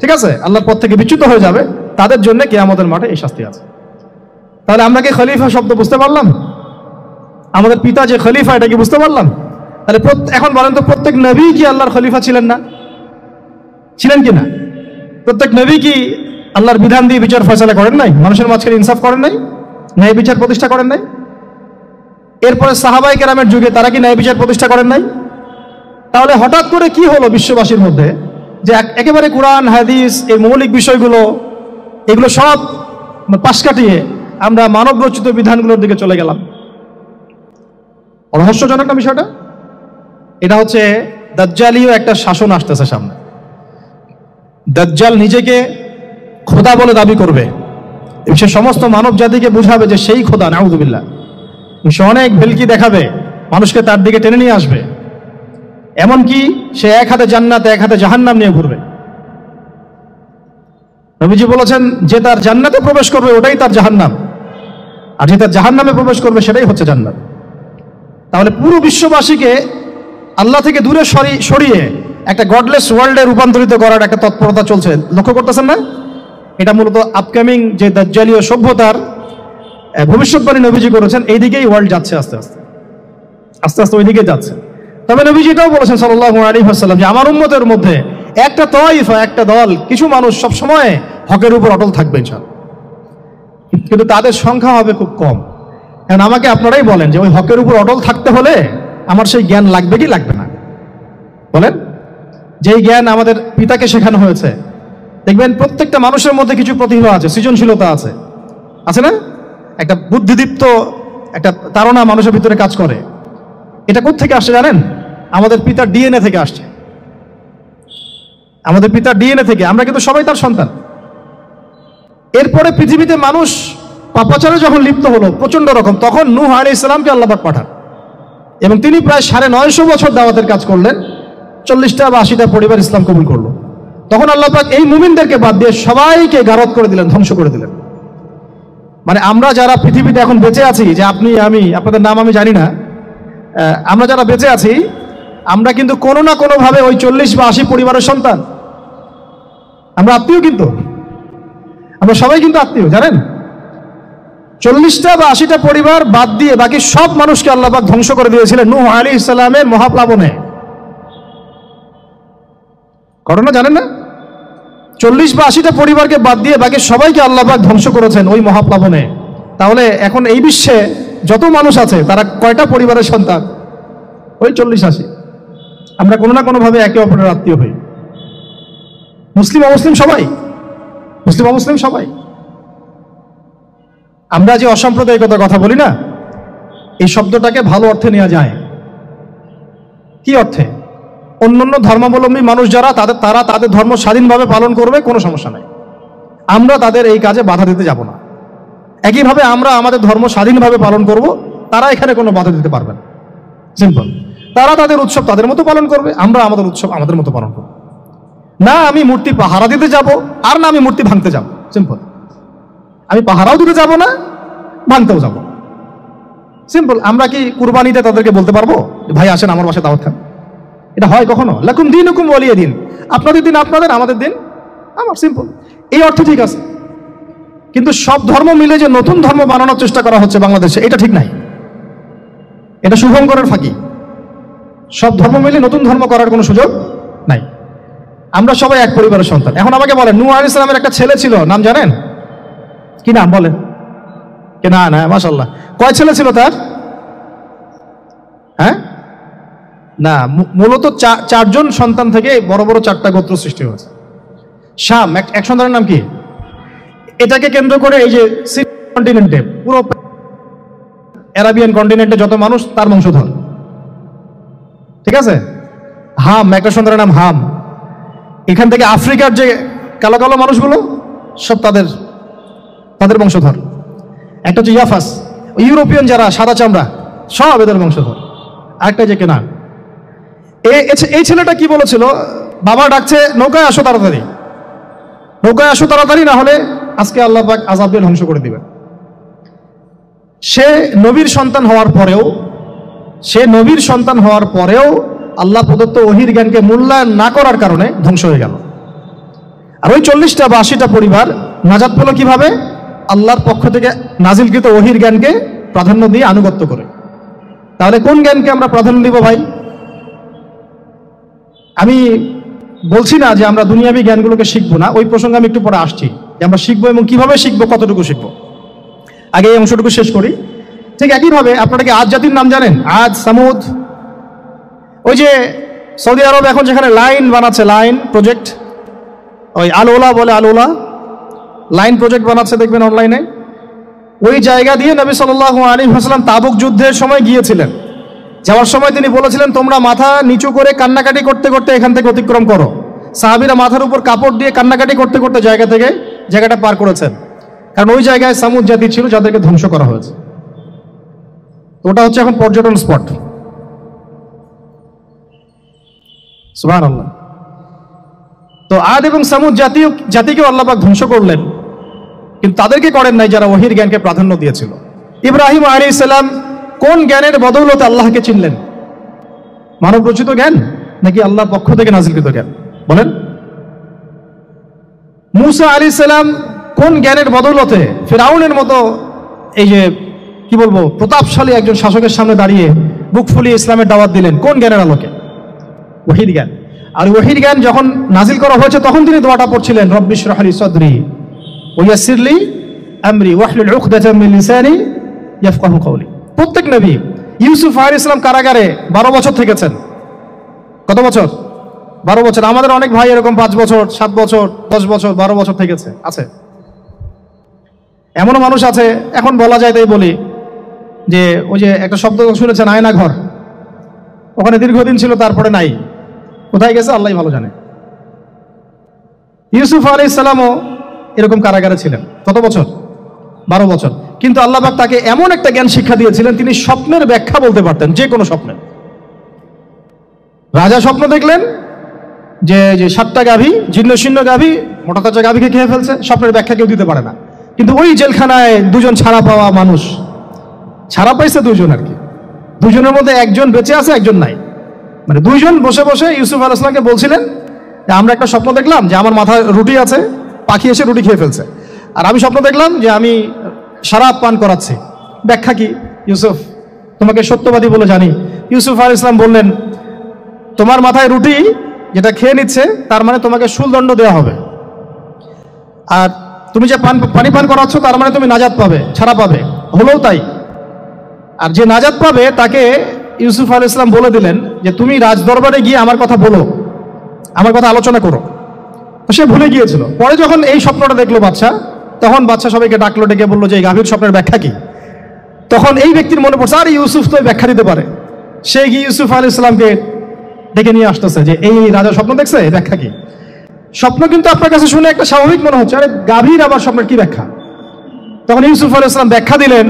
ঠিক আছে, আল্লাহর পথ থেকে বিচ্যুত হয়ে যাবে, তাদের জন্য কিয়ামতের মাঠে এই শাস্তি আছে। তাহলে আমরা কি খলিফা শব্দ বুঝতে পারলাম? আমাদের পিতা যে খলিফা, এটা কি বুঝতে পারলাম? তাহলে এখন বলেন তো, প্রত্যেক নবী কি আল্লাহর খলিফা ছিলেন না? ছিলেন কি না? প্রত্যেক নবী কি আল্লাহর বিধান দিয়ে বিচার ফয়সালা করেন নাই? মানুষের মাঝখানে ইনসাফ করেন নাই? ন্যায় বিচার প্রতিষ্ঠা করেন নাই? এরপরে সাহাবায়ে কেরামের যুগে তারা কি ন্যায় বিচার প্রতিষ্ঠা করেন নাই? তাহলে হঠাৎ করে কি হলো বিশ্ববাসীর মধ্যে যে একেবারে কোরআন হাদিস এই মৌলিক বিষয়গুলো এগুলো সব পাশ কাটিয়ে আমরা মানব রচিত বিধানগুলোর দিকে চলে গেলাম? রহস্যজনক না বিষয়টা? এটা হচ্ছে দাজ্জালীয় একটা শাসন আসতেছে সামনে। দাজ্জাল নিজেকে খোদা বলে দাবি করবে, সে সমস্ত মানব জাতিকে বুঝাবে যে সেই খোদা, নাউযুবিল্লাহ। সে অনেক ভেলকি দেখাবে, মানুষকে তার দিকে টেনে নিয়ে আসবে, এমনকি সে এক হাতে জান্নাত এক হাতে জাহান্নাম নিয়ে ঘুরবে। নবীজি বলেছেন যে তার জান্নাতে প্রবেশ করবে ওটাই তার জাহান্নাম, আর যে তার জাহান্নামে প্রবেশ করবে সেটাই হচ্ছে জান্নাত। তাহলে পুরো বিশ্ববাসীকে আল্লাহ থেকে দূরে সরিয়ে একটা গডলেস ওয়ার্ল্ডে রূপান্তরিত করার একটা তৎপরতা চলছে, লক্ষ্য করতেছেন না? এটা মূলত আপকামিং যে দাজ্জালীয় সভ্যতার ভবিষ্যৎবাণী নবীজি করেছেন, এই দিকেই ওয়ার্ল্ড যাচ্ছে আস্তে আস্তে আস্তে আস্তে ওই দিকে যাচ্ছে। তবে নবীজি এটাও বলেছেন সাল্লাল্লাহু আলাইহি ওয়াসাল্লাম যে আমার উম্মতের মধ্যে একটা তয়ফা, একটা দল, কিছু মানুষ সব সময় হকের উপর অটল থাকবে ইনশাআল্লাহ, কিন্তু তাদের সংখ্যা হবে খুব কম। এখন আমাকে আপনারাই বলেন যে ওই হকের উপর অটল থাকতে হলে আমার সেই জ্ঞান লাগবে কি লাগবে না? বলেন। যেই জ্ঞান আমাদের পিতাকে শেখানো হয়েছে, দেখবেন প্রত্যেকটা মানুষের মধ্যে কিছু প্রতিভা আছে, সৃজনশীলতা আছে, আছে না? একটা বুদ্ধিদীপ্ত একটা তাড়না মানুষের ভিতরে কাজ করে। এটা কোত্থেকে আসছে জানেন? আমাদের পিতার ডিএনএ থেকে আসছে। আমাদের পিতার ডিএনএ থেকে, আমরা কিন্তু সবাই তার সন্তান। এরপরে পৃথিবীতে মানুষ পাপাচারে যখন লিপ্ত হলো প্রচন্ড রকম, তখন নূহ আলাইহিস সালামকে আল্লাহ পাক পাঠান এবং তিনি প্রায় 950 বছর দাওয়াতের কাজ করলেন। 40টা বা 80টা পরিবার ইসলাম কবুল করলো। তখন আল্লাহ পাক এই মুমিনদেরকে বাদ দিয়ে সবাইকে গারদ করে দিলেন, ধ্বংস করে দিলেন। মানে আমরা যারা পৃথিবীতে এখন বেঁচে আছি, যে আপনি আমি, আপনাদের নাম আমি জানি না, আমরা যারা বেঁচে আছি, আমরা কিন্তু কোনো না কোনো ভাবে ওই 40 বা 80 পরিবারের সন্তান। আমরা আত্মীয়, কিন্তু আমরা সবাই কিন্তু আত্মীয়, জানেন? 40টা বা 80টা পরিবার বাদ দিয়ে বাকি সব মানুষকে আল্লাহ পাক ধ্বংস করে দিয়েছিলেন নূহ আলাইহিস সালামের মহাপ্লাবনে। ঘটনা জানেন না? 40 বা 80টা পরিবারকে বাদ দিয়ে বাকি সবাইকে আল্লাহ পাক ধ্বংস করেছেন ওই মহাপ্লাবনে। তাহলে এখন এই বিশ্বে যত মানুষ আছে তারা কয়টা পরিবারের সন্তান? ওই 40-80। আমরা কোনো না কোনো ভাবে একে অপরের আত্মীয় হই। মুসলিম অমুসলিম সবাই, মুসলিম অমুসলিম সবাই। আমরা যে অসাম্প্রদায়িকতার কথা বলি না, এই শব্দটাকে ভালো অর্থে নেওয়া যায়। কি অর্থে? অন্যান্য ধর্মাবলম্বী মানুষ যারা, তারা তাদের ধর্ম স্বাধীনভাবে পালন করবে, কোনো সমস্যা নাই, আমরা তাদের এই কাজে বাধা দিতে যাব না। একইভাবে আমরা আমাদের ধর্ম স্বাধীনভাবে পালন করব, তারা এখানে কোনো বাধা দিতে পারবে না। সিম্পল। তারা তাদের উৎসব তাদের মতো পালন করবে, আমরা আমাদের উৎসব আমাদের মতো পালন করব। না আমি মূর্তি পাহারা দিতে যাব, আর না আমি মূর্তি ভাঙতে যাব। সিম্পল। আমি পাহারাও দিতে যাব না, ভাঙতেও যাব। সিম্পল। আমরা কি কুরবানিতে তাদেরকে বলতে পারবো ভাই আসেন আমার বাসায় দাওয়াত খান? এটা হয় কখনো? লাকুম দীনুকুম ওয়ালিয়া দিন। আপনাদের দিন আপনাদের, আমাদের দিন আমার। সিম্পল। এই অর্থ ঠিক আছে, কিন্তু সব ধর্ম মিলে যে নতুন ধর্ম বানানোর চেষ্টা করা হচ্ছে বাংলাদেশে, এটা ঠিক নাই। এটা শুভঙ্করের ফাঁকি। সব ধর্ম মিলে নতুন ধর্ম করার কোনো সুযোগ নাই। আমরা সবাই এক পরিবারের সন্তান। এখন আমাকে বলেন, নূহ আলাইহিস সালামের একটা ছেলে ছিল, নাম জানেন? কি নাম বলেন? কে? না না, মাশাআল্লাহ। কয় ছেলে ছিল তার? হ্যাঁ না, মূলত 4জন সন্তান থেকে বড় বড় 4টা গোত্র সৃষ্টি হয়েছে। শাম এক সন্তানের নাম কি? এটাকে কেন্দ্র করে এই যে কন্টিনেন্টে, পুরো আরাবিয়ান কন্টিনেন্টে যত মানুষ তার বংশধর। ঠিক আছে? হাম একটা সন্তানের নাম হাম। এখান থেকে আফ্রিকার যে কালো কালো মানুষগুলো সব তাদের বংশধর। একটা হচ্ছে ইয়াফাস, ইউরোপিয়ান যারা সাদা চামড়া, সব এদের বংশধর। আরেকটা যে কেনান। এই ছেলেটা কি বলেছিল? বাবা ডাকছে নৌকায় আসো তাড়াতাড়ি, নৌকায় আসো তাড়াতাড়ি, না হলে আজকে আল্লাহ পাক আযাব দিয়ে ধ্বংস করে দিবেন। সে নবীর সন্তান হওয়ার পরেও আল্লাহ প্রদত্ত ওহীর জ্ঞানকে মূল্যায়ন না করার কারণে ধ্বংস হয়ে গেল। আর ওই 40টা বা 80টা পরিবার নাজাত পেল কিভাবে? আল্লাহর পক্ষ থেকে নাজিলকৃত ওহীর জ্ঞানকে প্রাধান্য দিয়ে আনুগত্য করে। তাহলে কোন জ্ঞানকে আমরা প্রাধান্য দিব ভাই? আমি বলছি না যে আমরা দুনিয়াবি জ্ঞানগুলোকে শিখবো না, ওই প্রসঙ্গে আমি একটু পরে আসছি, যে আমরা শিখবো এবং কিভাবে শিখবো, কতটুকু শিখবো। আগে এই অংশটুকু শেষ করি। ঠিক একইভাবে আপনারা কি আদ জাতির নাম জানেন? আদ, সামুদ, ওই যে সৌদি আরব এখন যেখানে লাইন বানাচ্ছে, লাইন প্রজেক্ট, ওই আলোলা বলে, আলোলা লাইন প্রজেক্ট বানাচ্ছে দেখবেন অনলাইনে, ওই জায়গা দিয়ে নবী সাল্লাল্লাহু আলাইহি ওয়াসাল্লাম তাবুক যুদ্ধের সময় গিয়েছিলেন। যাওয়ার সময় তিনি বলেছিলেন, তোমরা মাথা নিচু করে কান্নাকাটি করতে করতে এখান থেকে অতিক্রম করো। সাহাবীরা মাথার উপর কাপড় দিয়ে কান্নাকাটি করতে করতে জায়গাটা পার করেছেন, কারণ ওই জায়গায় সামুদ জাতি ছিল যাদেরকে ধ্বংস করা হয়েছে। ওটা হচ্ছে এখন পর্যটন স্পট। সুবহানাল্লাহ। তো আদ এবং সামুদ জাতিকেও আল্লাহ পাক ধ্বংস করলেন, কিন্তু তাদেরকে করেন নাই যারা ওহীর জ্ঞানকে প্রাধান্য দিয়েছিল। ইব্রাহিম আলাইহিস সালাম কোন জ্ঞানের বদৌলতে আল্লাহকে চিনলেন? মানব রচিত জ্ঞান নাকি আল্লাহর পক্ষ থেকে নাযিলকৃত জ্ঞান? বলেন। মূসা আলাইহিস সালাম কোন জ্ঞানের বদৌলতে ফিরআউনের মতো এই যে কি বলবো প্রতাপশালী একজন শাসকের সামনে দাঁড়িয়ে বুক ফুলিয়ে ইসলামের দাওয়াত দিলেন? কোন জ্ঞানের আলোকে? ওহীর জ্ঞান। আর ওহীর জ্ঞান যখন নাজিল করা হয়েছে তখন তিনি দোয়াটা পড়ছিলেন, রব্বি ইশরাহ লি সাদরি ওয়া ইয়াসসির লি আমরি ওয়াহলুল উকদাতাম মিন লিসানি ইয়াফকাহু কওলি। প্রত্যেক নবী, ইউসুফ আলাইহিস সালাম কারাগারে 12 বছর থেকেছেন। কত বছর? 12 বছর। আমাদের অনেক ভাই এরকম 5 বছর, 7 বছর, 10 বছর, 12 বছর থেকেছে, আছে। এমনও মানুষ আছে, এখন বলা যায় তাই বলি, যে ওই যে একটা শব্দ শুনেছেন আয়না ঘর, ওখানে দীর্ঘদিন ছিল, তারপরে নাই, কোথায় গেছে আল্লাহই ভালো জানে। ইউসুফ আলাইহিস সালামও এরকম কারাগারে ছিলেন। কত বছর? 12 বছর। কিন্তু আল্লাহ পাক তাকে এমন একটা জ্ঞান শিক্ষা দিয়েছিলেন, তিনি স্বপ্নের ব্যাখ্যা বলতে পারতেন, যে কোনো স্বপ্নের। রাজা স্বপ্ন দেখলেন যে 7টা গাভী, জীর্ণশীর্ণ গাভী মোটা তাজা গাভীকে খেয়ে ফেলছে, স্বপ্নের ব্যাখ্যা কেউ দিতে পারে না। কিন্তু ওই জেলখানায় 2 জন ছাড়া পাওয়া মানুষ, ছাড়া পাইছে 2 জন আর কি, 2 জনের মধ্যে একজন বেঁচে আছে, একজন নাই। মানে 2 জন বসে বসে ইউসুফ আলাইহিস সালামকে বলছিলেন যে আমরা একটা স্বপ্ন দেখলাম যে আমার মাথায় রুটি আছে, পাখি এসে রুটি খেয়ে ফেলছে, আর আমি স্বপ্ন দেখলাম যে আমি শরাব পান করাচ্ছি, ব্যাখ্যা কি ইউসুফ? তোমাকে সত্যবাদী বলে জানি। ইউসুফ আলাইহিস সালাম বললেন, তোমার মাথায় রুটি যেটা খেয়ে নিচ্ছে তার মানে তোমাকে শুলদণ্ড দেওয়া হবে, আর তুমি যে পানি পান করাচ্ছ তার মানে তুমি নাজাত পাবে, ছাড়া পাবে। হলেও তাই। আর যে নাজাত পাবে তাকে ইউসুফ আলাইহিস সালাম বলে দিলেন যে তুমি রাজদরবারে গিয়ে আমার কথা বলো, আমার কথা আলোচনা করো। তো সে ভুলে গিয়েছিল। পরে যখন এই স্বপ্নটা দেখলো বাদশা, তখন বাদশা সবাইকে ডাকলো, ডেকে বললো যে এই গাভীর স্বপ্নের ব্যাখ্যা কি? তখন এই ব্যক্তির মনে পড়ছে, আর ইউসুফ তো ব্যাখ্যা দিতে পারে। সে গিয়ে ইউসুফ আলাইহিস সালামকে ডেকে নিয়ে আসতেছে যে এই রাজা স্বপ্ন দেখছে, ব্যাখ্যা কি? স্বপ্ন কিন্তু আপনার কাছে শুনে একটা স্বাভাবিক মনে হচ্ছে, আরে গাভীর আবার স্বপ্নের কি ব্যাখ্যা? তখন ইউসুফ আলাইহিস সালাম ব্যাখ্যা দিলেন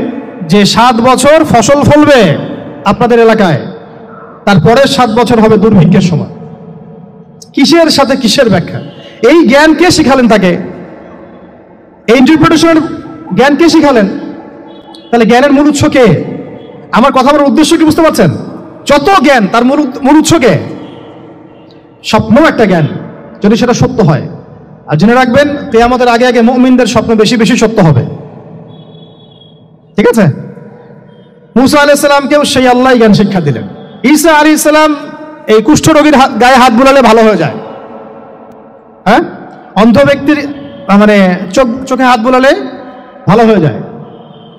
যে 7 বছর ফসল ফলবে আপনাদের এলাকায়, তারপরে 7 বছর হবে দুর্ভিক্ষের সময়। কিসের সাথে কিসের ব্যাখ্যা? এই জ্ঞান কে শিখালেন তাকে? এই ইন্টারপ্রিটেশনের জ্ঞান কে শিখালেন? তাহলে জ্ঞানের মূল উৎস কে? আমার কথা বলার উদ্দেশ্য কি বুঝতে পারছেন? যত জ্ঞান তার মূল উৎস কে? স্বপ্ন একটা জ্ঞান, যদি সেটা সত্য হয়। আর জেনে রাখবেন, কিয়ামতের আগে আগে মুমিনদের স্বপ্ন বেশি বেশি সত্য হবে। ঠিক আছে? মূসা আলাইহিস সালামকেও সেই আল্লাহ জ্ঞান শিক্ষা দিলেন। ঈসা আলাইহিস সালাম এই কুষ্ঠরোগীর গায়ে হাত বুলালে ভালো হয়ে যায়। হ্যাঁ, অন্ধ ব্যক্তির মানে চোখে হাত বুলালে ভালো হয়ে যায়।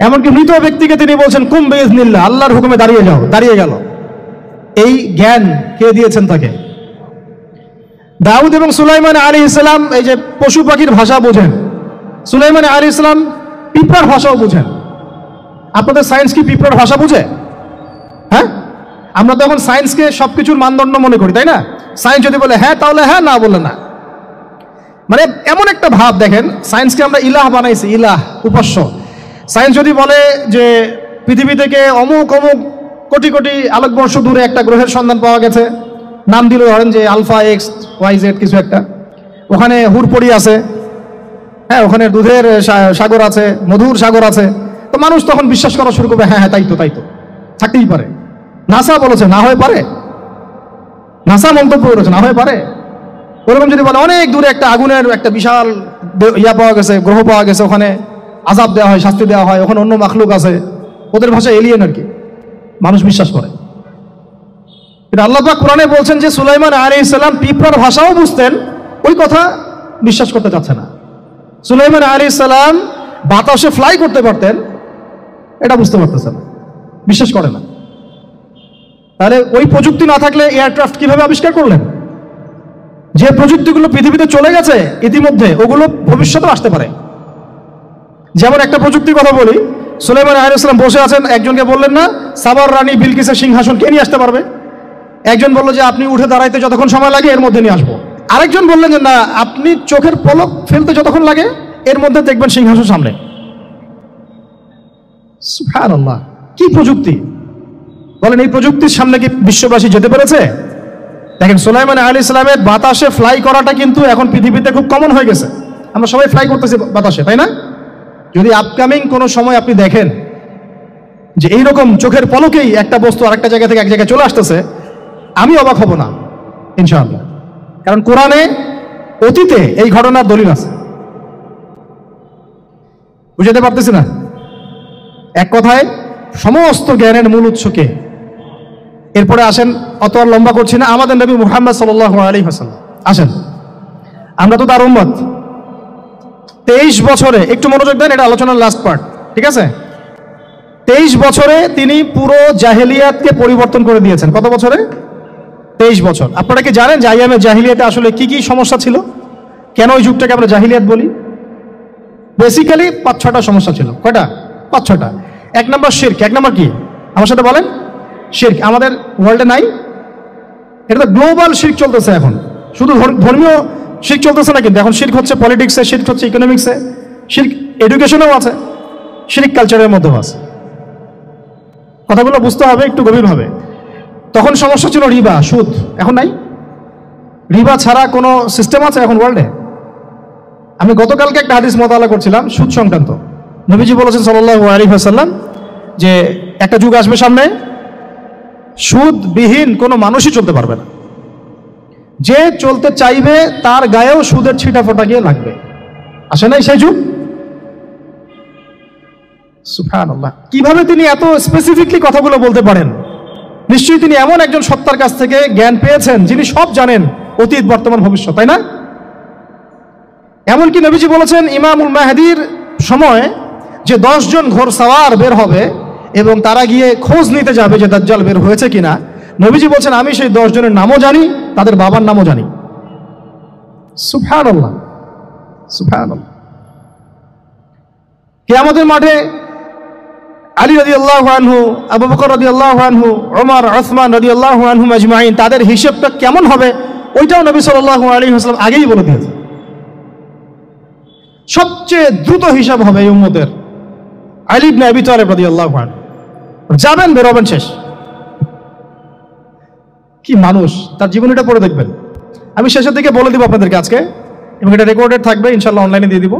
এমনকি মৃত ব্যক্তিকে তিনি বলছেন কুম বিইজনিল্লাহ, আল্লাহর হুকুমে দাঁড়িয়ে যাও, দাঁড়িয়ে গেল। এই জ্ঞান কে দিয়েছেন তাকে? দাউদ এবং সুলাইমান আলাইহিস সালাম এই যে পশু পাখির ভাষা বোঝেন, সুলাইমান আলাইহিস সালাম পিঁপড়ার ভাষাও বোঝেন। আপনাদের সায়েন্স কি পিঁপড়ার ভাষা বুঝে? হ্যাঁ, আমরা তো এখন সায়েন্সকে সবকিছুর মানদণ্ড মনে করি, তাই না? সায়েন্স যদি বলে হ্যাঁ তাহলে হ্যাঁ, না বলে না। মানে এমন একটা ভাব, দেখেন সায়েন্সকে আমরা ইলাহ বানাইছি, ইলাহ, উপাস্য। সায়েন্স যদি বলে যে পৃথিবী থেকে অমুক অমুক কোটি কোটি আলোকবর্ষ দূরে একটা গ্রহের সন্ধান পাওয়া গেছে, নাম দিল ধরেন যে আলফা এক্স ওয়াই জেড কিছু একটা, ওখানে হুরপড়ি আছে, হ্যাঁ ওখানে দুধের সাগর আছে, মধুর সাগর আছে, তো মানুষ তখন বিশ্বাস করা শুরু করবে, হ্যাঁ হ্যাঁ তাই তো থাকতেই পারে। নাসা বলেছে না হয়ে পারে, নাসা মন্তব্য করেছে না হয়ে পারে। ওরকম যদি বলে অনেক দূরে একটা আগুনের একটা বিশাল পাওয়া গেছে, গ্রহ পাওয়া গেছে, ওখানে আযাব দেওয়া হয়, শাস্তি দেওয়া হয়, ওখানে অন্য মাখলুক আছে, ওদের ভাষায় এলিয়েন আর কি, মানুষ বিশ্বাস করে। কিন্তু আল্লাহ পাক কোরআনে বলছেন যে সুলাইমান আলাইহিস সালাম পিঁপড়ার ভাষাও বুঝতেন, ওই কথা বিশ্বাস করতে চাচ্ছে না। সুলাইমান আলাইহিস সালাম বাতাসে ফ্লাই করতে পারতেন, এটা বুঝতে পারতেছে না, বিশ্বাস করে না। তাহলে ওই প্রযুক্তি না থাকলে এয়ারক্রাফট কিভাবে আবিষ্কার করলেন? যে প্রযুক্তিগুলো পৃথিবীতে চলে গেছে ইতিমধ্যে, ওগুলো ভবিষ্যতে আসতে পারে। যেমন একটা প্রযুক্তির কথা বলি, সুলাইমান আলাইহিস সালাম বসে আছেন, একজনকে বললেন না সাবার রানী বিলকিসের সিংহাসন কে নিয়ে আসতে পারবে? একজন বলল যে আপনি উঠে দাঁড়াইতে যতক্ষণ সময় লাগে এর মধ্যে নিয়ে আসবো। আরেকজন বললেন যে না, আপনি চোখের পলক ফেলতে যতক্ষণ লাগে এর মধ্যে দেখবেন সিংহাসন সামনে। সুবহানাল্লাহ, কি প্রযুক্তি! বলেন এই প্রযুক্তির সামনে কি বিশ্ববাসী যেতে পেরেছে? দেখেন সুলাইমান আলাইহিস সালামের বাতাসে ফ্লাই করাটা কিন্তু এখন পৃথিবীতে খুব কমন হয়ে গেছে। আমরা সবাই ফ্লাই করতেছি বাতাসে, তাই না? যদি আপকামিং কোনো সময় আপনি দেখেন যে এইরকম চোখের পলকেই একটা বস্তু আরেকটা জায়গা থেকে এক জায়গায় চলে আসতেছে, আমি অবাক হব না ইনশাআল্লাহ। কারণ কোরআনে অতীতে এই ঘটনার দলিল আছে। বুঝাতে পারতেছি না? এক কথায় সমস্ত জ্ঞানের মূল উৎস কে? এরপরে আসেন, অত আর লম্বা করছি না, আমাদের নবী মুহাম্মদ সাল্লাল্লাহু আলাইহি ওয়াসাল্লাম। আসেন, আমরা তো তার উম্মত। 23 বছরে, একটু মনোযোগ দেন, এটা আলোচনার লাস্ট পার্ট, ঠিক আছে? 23 বছরে তিনি পুরো জাহেলিয়াতকে পরিবর্তন করে দিয়েছেন। কত বছরে? 23 বছর। আপনারা কি জানেন যে আইয়ামে জাহিলিয়াতে আসলে কি কি সমস্যা ছিল? কেন ওই যুগটাকে আমরা জাহিলিয়াত বলি? বেসিক্যালি 5-6টা সমস্যা ছিল। কয়টা? 5-6টা। এক নম্বর শিরক। এক নম্বর কি? আমার সাথে বলেন। শিরক আমাদের ওয়ার্ল্ডে নাই, এটা তো গ্লোবাল শিরক চলতেছে এখন। শুধু ধর্মীয় শিরক চলতেছে না, কিন্তু এখন শিরক হচ্ছে পলিটিক্সে, শিরক হচ্ছে ইকোনমিক্সে, শিরক এডুকেশনেও আছে, শিরক কালচারের মধ্যেও আছে। কথাগুলো বুঝতে হবে একটু গভীরভাবে। তখন সমস্যা ছিল রিবা, সুদ। এখন নাই। রিবা ছাড়া কোনো সিস্টেম আছে এখন ওয়ার্ল্ডে? আমি গতকালকে একটা হাদিস মোতালা করছিলাম সুদ সংক্রান্ত। নবীজি বলেছেন সাল্লাল্লাহু আলাইহি ওয়াসাল্লাম যে একটা যুগ আসবে সামনে, সুদবিহীন কোনো মানুষই চলতে পারবে না। যে চলতে চাইবে তার গায়েও সুদের ছিটা ফোটা গিয়ে লাগবে। আসে নাই সেই যুগ? সুবহানাল্লাহ, কিভাবে তিনি এত স্পেসিফিকলি কথাগুলো বলতে পারেন? নিশ্চয়ই তিনি এমন একজন সত্তার কাছ থেকে জ্ঞান পেয়েছেন যিনি সব জানেন, অতীত বর্তমান ভবিষ্যৎ, তাই না? এমনকি নবীজি বলেছেন ইমামুল মাহদির সময় যে 10 জন ঘোড়সাওয়ার বের হবে এবং তারা গিয়ে খোঁজ নিতে যাবে যে দাজ্জাল বের হয়েছে কিনা, নবীজি বলছেন আমি সেই 10 জনের নামও জানি, তাদের বাবার নামও জানি। সুবহানাল্লাহ, সুবহানাল্লাহ। কিয়ামতের মাঠে আলী রাদিয়াল্লাহু আনহু, আবু বকর রাদিয়াল্লাহু আনহু, ওমর, উসমান রাদিয়াল্লাহু আনহুম আজমাইন, তাদের হিসাবটা কেমন হবে ওইটাও নবী সাল্লাল্লাহু আলাইহি ওয়াসাল্লাম আগেই বলে দিয়েছেন। সবচেয়ে দ্রুত হিসাব হবে এই উম্মতের আলী ইবনে আবি তালিব রাদিয়াল্লাহু আনহু। যাবেন, বেরোবেন, শেষ। কি মানুষ, তার জীবনীটা পড়ে দেখবেন। আমি শেষের দিকে বলে দিব আপনাদেরকে আজকে, এবং এটা রেকর্ডেড থাকবে, ইনশাআল্লাহ অনলাইনে দিয়ে দিব,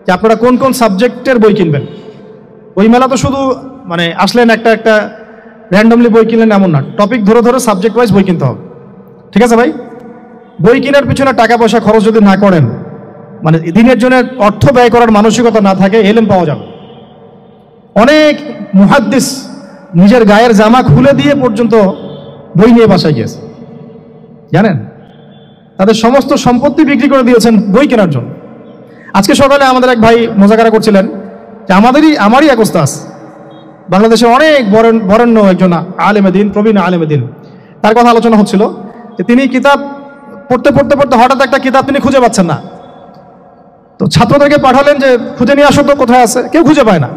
যে আপনারা কোন কোন সাবজেক্টের বই কিনবেন। বই মেলা তো শুধু মানে আসলেন একটা র্যান্ডমলি বই কিনলেন এমন না, টপিক ধরে ধরে সাবজেক্ট ওয়াইজ বই কিনতে হবে, ঠিক আছে ভাই? বই কেনার পিছনে টাকা পয়সা খরচ যদি না করেন, মানে দিনের জন্য অর্থ ব্যয় করার মানসিকতা না থাকে, এলেম পাওয়া যাবে। অনেক মুহাদ্দিস নিজের গায়ের জামা খুলে দিয়ে পর্যন্ত বই নিয়ে বাসায় গিয়েছে, জানেন? তাদের সমস্ত সম্পত্তি বিক্রি করে দিয়েছেন বই কেনার জন্য। আজকে সকালে আমাদের এক ভাই মোজাকারা করছিলেন যে আমারই এক ওস্তাদ, বাংলাদেশে অনেক বরেণ্য একজন আলেমে দিন, প্রবীণ আলেমে দিন, তার কথা আলোচনা হচ্ছিল যে তিনি কিতাব পড়তে হঠাৎ একটা কিতাব তিনি খুঁজে পাচ্ছেন না। তো ছাত্রদেরকে পাঠালেন যে খুঁজে নিয়ে আসো তো, কোথায় আছে? কেউ খুঁজে পায় না।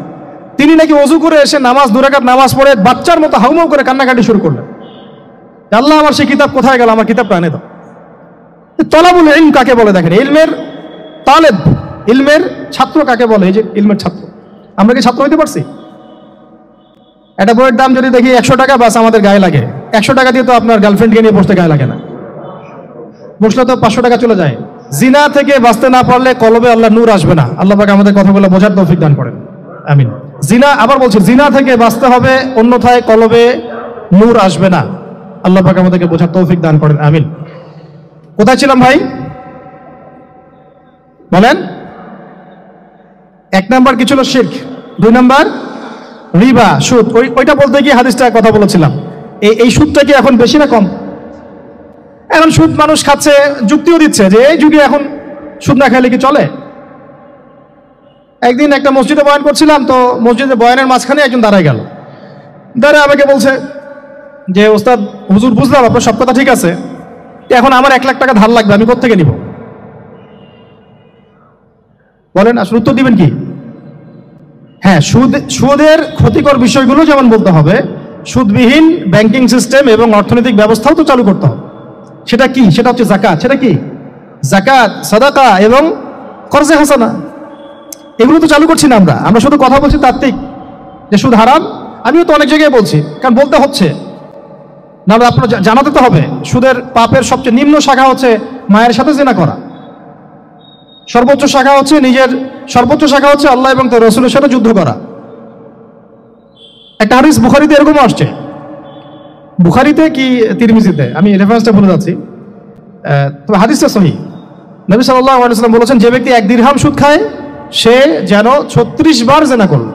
তিনি নাকি ওযু করে এসে নামাজ, 2 রাকাত নামাজ পড়ে বাচ্চার মতো হাউমাউ করে কান্নাকাটি শুরু করলেন, আল্লাহ আমার সেই কিতাব কোথায় গেল, আমার কিতাবটা এনে দাও। তলাবুল ইলম কাকে বলে দেখেন? ইলমের তালেব, ইলমের ছাত্র কাকে বলে? এই যে ইলমের ছাত্র, আমরা কি ছাত্র হইতে পারছি? একটা বইয়ের দাম যদি দেখি 100 টাকা, বাস আমাদের গায়ে লাগে। 100 টাকা দিয়ে তো আপনার গার্লফ্রেন্ডকে নিয়ে বসতে গায়ে লাগে না, বসলে তো 500 টাকা চলে যায়। জিনা থেকে বাঁচতে না পারলে কলবে আল্লাহ নূর আসবে না। আল্লাহ পাক আমাদের কথাগুলো বোঝার তৌফিক দান করেন, আমিন। জিনা, আবার বলছি, জিনা থেকে বাঁচতে হবে, অন্যথায় কলবে নূর আসবে না। আল্লাহ পাক আমাদেরকে বোঝার তৌফিক দান করেন, আমিন। কোথায় ছিলাম ভাই? বলেন। 1 নাম্বার কি ছিল? শিরক। 2 নাম্বার রিবা, সুদ। ওইটা বলতে গিয়ে হাদিসটা কথা বলেছিলাম। এই সুদটা কি এখন বেশি না কম? এখন সুদ মানুষ খাচ্ছে, যুক্তিও দিচ্ছে যে এই যুগে এখন সুদ না খাইলে কি চলে? একদিন একটা মসজিদে বয়ান করছিলাম, তো মসজিদে বয়ানের মাঝখানে একজন দাঁড়ায় গেল, দাঁড়ায় আমাকে বলছে যে ওস্তাদ হুজুর বুঝলাম আপনার সব কথা ঠিক আছে, এখন আমার 1 লাখ টাকা ধার লাগবে, আমি কোত্থেকে নিব? বলেন আসলে উত্তর দিবেন কি? হ্যাঁ, সুদের ক্ষতিকর বিষয়গুলো যেমন বলতে হবে, সুদবিহীন ব্যাংকিং সিস্টেম এবং অর্থনৈতিক ব্যবস্থাও তো চালু করতে হবে। সেটা কি? সেটা হচ্ছে যাকাত। সেটা কি? যাকাত, সাদাকা এবং কর্জে হাসানা। এগুলো তো চালু করছি না আমরা শুধু কথা বলছি তাত্ত্বিক যে সুদ হারাম। আমিও তো অনেক জায়গায় বলছি, কারণ বলতে হচ্ছে, না আপনার জানাতে তো হবে। সুদের পাপের সবচেয়ে নিম্ন শাখা হচ্ছে মায়ের সাথে জিনা করা, সর্বোচ্চ শাখা হচ্ছে আল্লাহ এবং তার রাসূলের সাথে যুদ্ধ করা। একটা হাদিস বুখারীতে এরকম আসছে, বুখারীতে কি তিরমিজিতে, আমি রেফারেন্সটা ভুলে যাচ্ছি, তবে হাদিসটা সহিহ। নবী সাল্লাল্লাহু আলাইহি ওয়াসাল্লাম বলেছেন, যে ব্যক্তি 1 দিরহাম সুদ খায় সে যেন 36 বার জিনা করল।